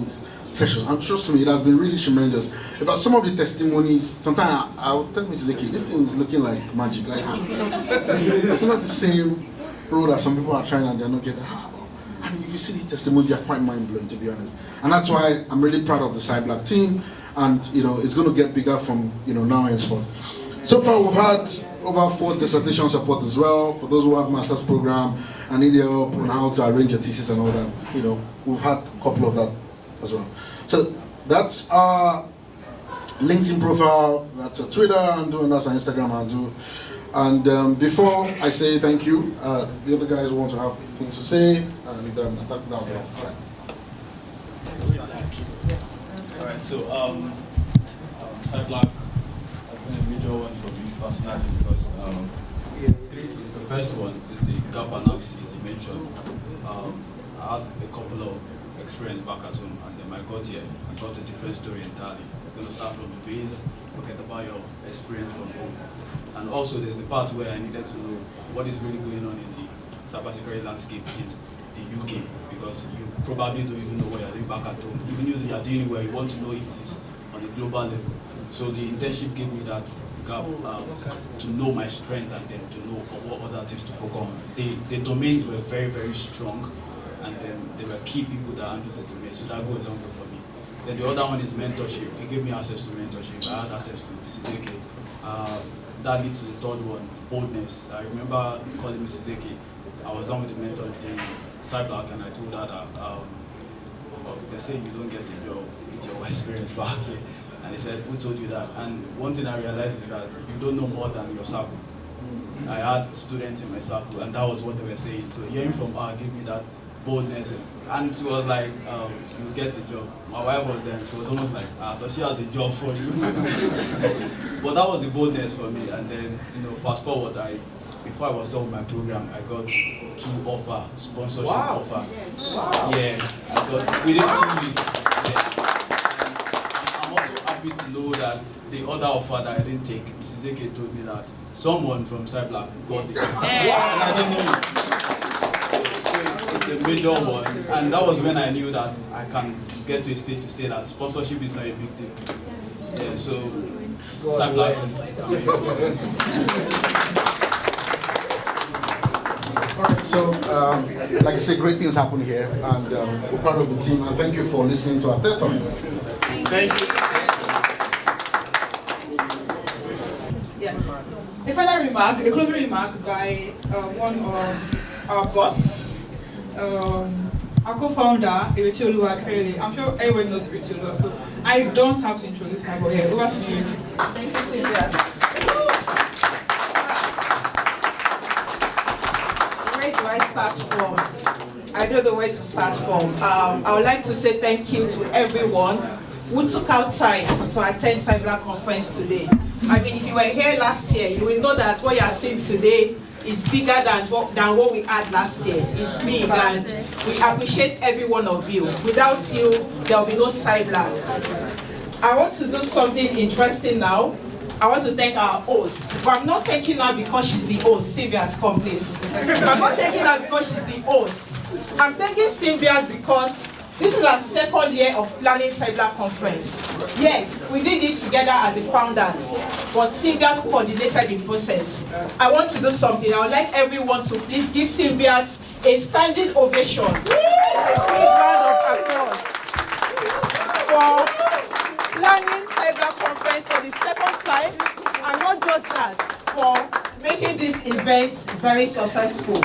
sessions. And trust me, it has been really tremendous. In fact, some of the testimonies, sometimes I'll tell Mrs. Eke, this thing is looking like magic. Like, it's not the same road that some people are trying and they're not getting. And if you see the testimonies, they're quite mind-blowing, to be honest. And that's why I'm really proud of the Cyblack team. And, you know, it's going to get bigger from, you know, now henceforth. So far, we've had over 4 dissertation support as well for those who have master's program and need help on how to arrange a thesis and all that. You know, we've had a couple of that as well. So that's our LinkedIn profile, that's our Twitter handle, and that's our Instagram handle. And before I say thank you, the other guys want to have things to say, and attack down there. Alright, so Cyblack has been a major one for me personally because the first one is the gap analysis you mentioned. I had a couple of experience back at home, and then I got here, I got a different story entirely. I'm going to start from the base, forget about your experience from home. And also there's the part where I needed to know what is really going on in the cybersecurity landscape in the UK, because you probably don't even know what you're doing back at home. Even if you're doing where you want to know if it is on a global level. So the internship gave me that gap to know my strength and then to know what other things to focus on. The domains were very, very strong, and then there were key people that handled the domain, so that goes a long way for me. Then the other one is mentorship. It gave me access to mentorship. I had access to Mrs. Eke. That leads to the third one, boldness. I remember calling Mrs. Eke. I was done with the mentor in Cyblack, and I told her that they say you don't get a job with your experience back here. And they said, who told you that? And one thing I realized is that you don't know more than your circle. I had students in my circle, and that was what they were saying. So hearing from her gave me that boldness. And she was like, you get the job. My wife was there, and she was almost like, does she has a job for you? But that was the boldness for me. And then, fast forward, before I was done with my program, I got 2 offers, sponsorship offer. Yes. Wow. Yeah, I got within 2 weeks. Yeah. I'm also happy to know that the other offer that I didn't take, Mrs. Eke told me that someone from Cyblack got it. And I didn't know it. So it's a major one. And that was when I knew that I can get to a stage to say that sponsorship is not a big deal. Yeah, so Cyblack. Alright, so like I said, great things happen here, and we're proud of the team, and thank you for listening to our TED Talk. Thank you. Yeah. A final remark, a closing remark by one of our boss, our co-founder, Iretioluwa. I'm sure everyone knows Iretioluwa, so I don't have to introduce her, but yeah, over to you. Thank you, Cynthia. Where do I start from? I don't know where to start from. I would like to say thank you to everyone who took out time to attend Cyblack Conference today. I mean, if you were here last year, you will know that what you are seeing today is bigger than what we had last year. It's big, and we appreciate every one of you. Without you, there will be no Cyblack. I want to do something interesting now. I want to thank our host. But I'm not thanking her because she's the host. Sylvia, come please. I'm not thanking her because she's the host. I'm thanking Sylvia because this is our 2nd year of planning Cyblack Conference. Yes, we did it together as the founders, but Sylvia coordinated the process. I want to do something. I would like everyone to please give Sylvia a standing ovation. A big round of applause for planning Cyblack Conference for the 2nd time, and not just that, for making this event very successful.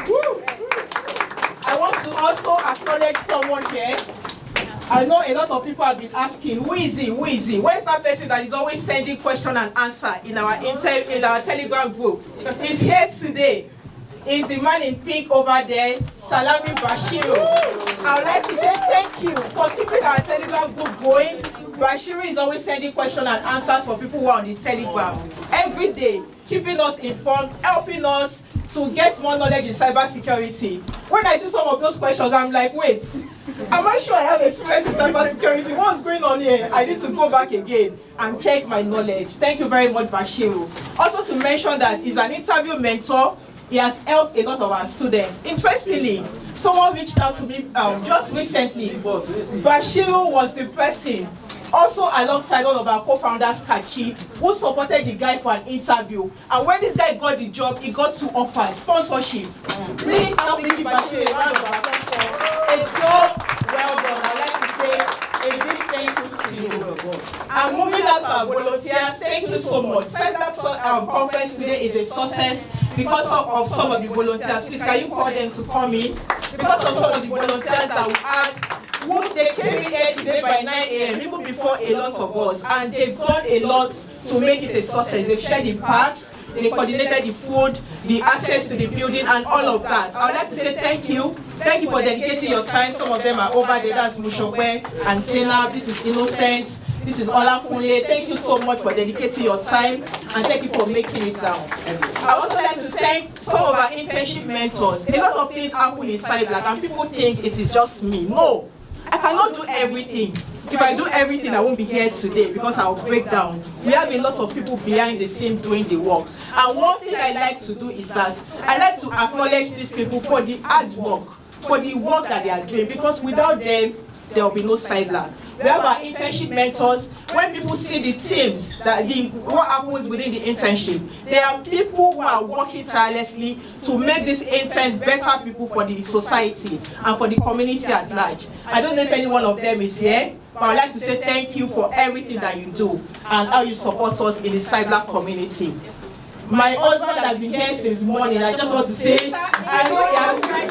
I want to also acknowledge someone here. I know a lot of people have been asking, who is he? Who is he? Where's that person that is always sending question and answer in our Telegram group? He's here today. He's the man in pink over there, Salami Bashiru. I would like to say thank you for keeping our Telegram group going. Bashiru is always sending question and answers for people who are on the Telegram every day, keeping us informed, helping us to get more knowledge in cybersecurity. When I see some of those questions, I'm like, wait, am I sure I have experience in cybersecurity? What's going on here? I need to go back again and check my knowledge. Thank you very much, Bashiru. Also to mention that he's an interview mentor. He has helped a lot of our students. Interestingly, someone reached out to me just recently. Bashiru was the person, also alongside one of our co-founders, Kachi, who supported the guy for an interview. And when this guy got the job, he got 2 offers, sponsorship. Please help me give Bashiru a round of applause for a job well done. I'd like to say a big thank you to you. And moving on to our volunteers, thank you so much. Cyblack Conference today is a success because of some of the volunteers. Please, can you call them to come in? Because of some of the volunteers that we had, they came in here today by 9 a.m., even before a lot of us, and they've done a lot to make it a success. They've shared the parks, they coordinated the food, the access to the building, and all of that. I would like to say thank you. Thank you for dedicating your time. Some of them are over there. That's Mushokwe and Tina. This is Innocent. This is Olakunle. Thank you so much for dedicating your time, and thank you for making it down. I would also like to thank some of our internship mentors. A lot of things happen in Cyblack, and people think it is just me. No. I can cannot do everything. If I do everything, I won't be here today because I'll break down. We have a lot of people behind the scene doing the work. And one thing I like to do is that I like to acknowledge these people for the hard work, for the work that they are doing, because without them, there will be no Cyblack. We have our internship mentors. When people see the teams, what happens within the internship, there are people who are working tirelessly to make these interns better people for the society and for the community at large. I don't know if any one of them is here, but I'd like to say thank you for everything that you do and how you support us in the Cyblack community. My husband has been here since morning. I just want to say, I know he has been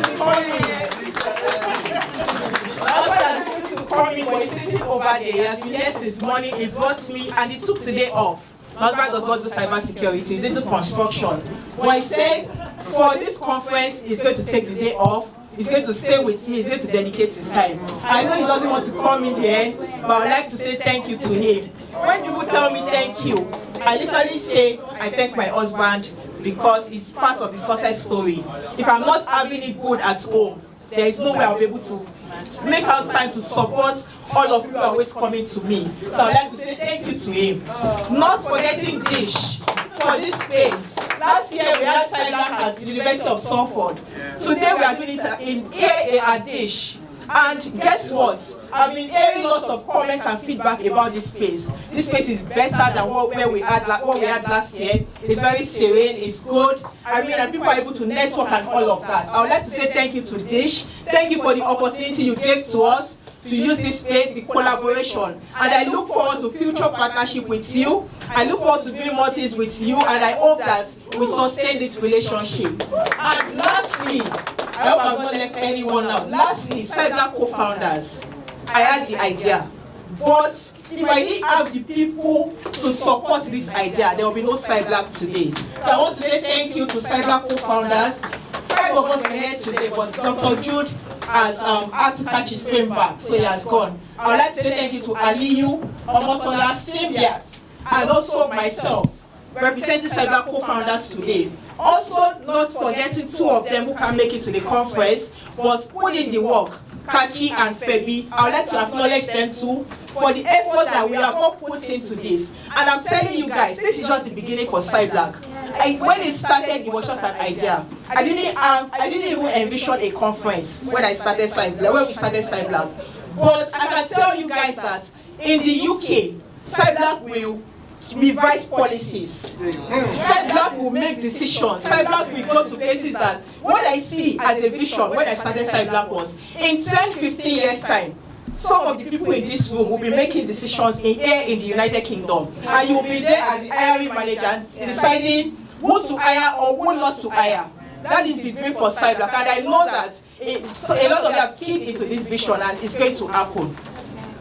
coming, but he's sitting over there. He has been here since morning. He brought me and he took today off. My husband does not do cybersecurity, he's into construction. But he said, for this conference, he's going to take the day off. He's going to stay with me, he's going to dedicate his time. I know he doesn't want to come in here, but I'd like to say thank you to him. When people tell me thank you, I literally say I thank my husband because it's part of the success story. If I'm not having it good at home, there is no way I'll be able to make out time to support all of you who are always coming to me. So I'd like to say thank you to him. Not forgetting Dish for this space. Last year we had Cyblack at the University of Salford. Today we are doing it in AA at Dish. And guess what? I've been hearing lots of comments and feedback about this space. This space is better than what we had last year. It's very serene, it's good. And people are able to network and all of that. I would like to say thank you to Dish. Thank you for the opportunity you gave to us to use this space, the collaboration. And I look forward to future partnership with you. I look forward to doing more things with you, and I hope that we sustain this relationship. And lastly, I hope I've not left anyone out. Lastly, Cyblack co-founders. I had the idea, but if I didn't have the people to support this idea, there will be no Cyblack today. So I want to say thank you to Cyblack co-founders. 5 of us are here today, but Dr. Jude has had to catch his train back, so he has gone. I would like to say thank you to Aliyu, Omotola, Symbiat, and also myself, representing Cyblack co-founders today. Also, not forgetting 2 of them who can make it to the conference, but put in the work, Kachi and Febi. I would like to acknowledge them too for the effort that we have all put into this. And I'm telling you guys, this is just the beginning for Cyblack. When it started, it was just an idea. I didn't even envision a conference when we started Cyblack. But I can tell you guys that in the UK, Cyblack will revise policies. Cyblack will make decisions. Cyblack will go to places that what I see as a vision when I started Cyblack was in 10-15 years time, some of the people in this room will be making decisions here in the United Kingdom, and you will be there as the hiring manager deciding who to hire or who not to hire. That is the dream for Cyblack, and I know that a lot of you have keyed into this vision, and it's going to happen.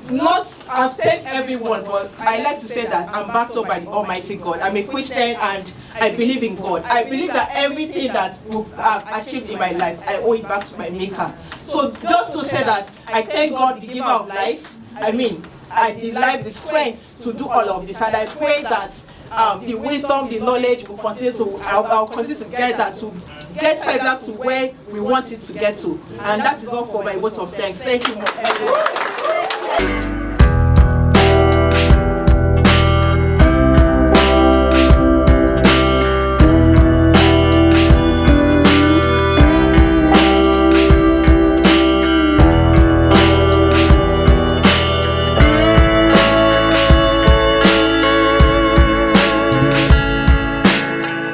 I've thanked everyone, but I like to say that I'm backed up by the Almighty God. I'm a Christian and I believe in God. I believe that everything that I've achieved in my life, I owe it back to my Maker. So just to say that I thank God, the giver of life. The strength to do all of this, and I pray that the wisdom, the knowledge will continue to, I'll continue to get that, to get Cyblack to where we want it to get to. And that is all for my vote of thanks. Thank you.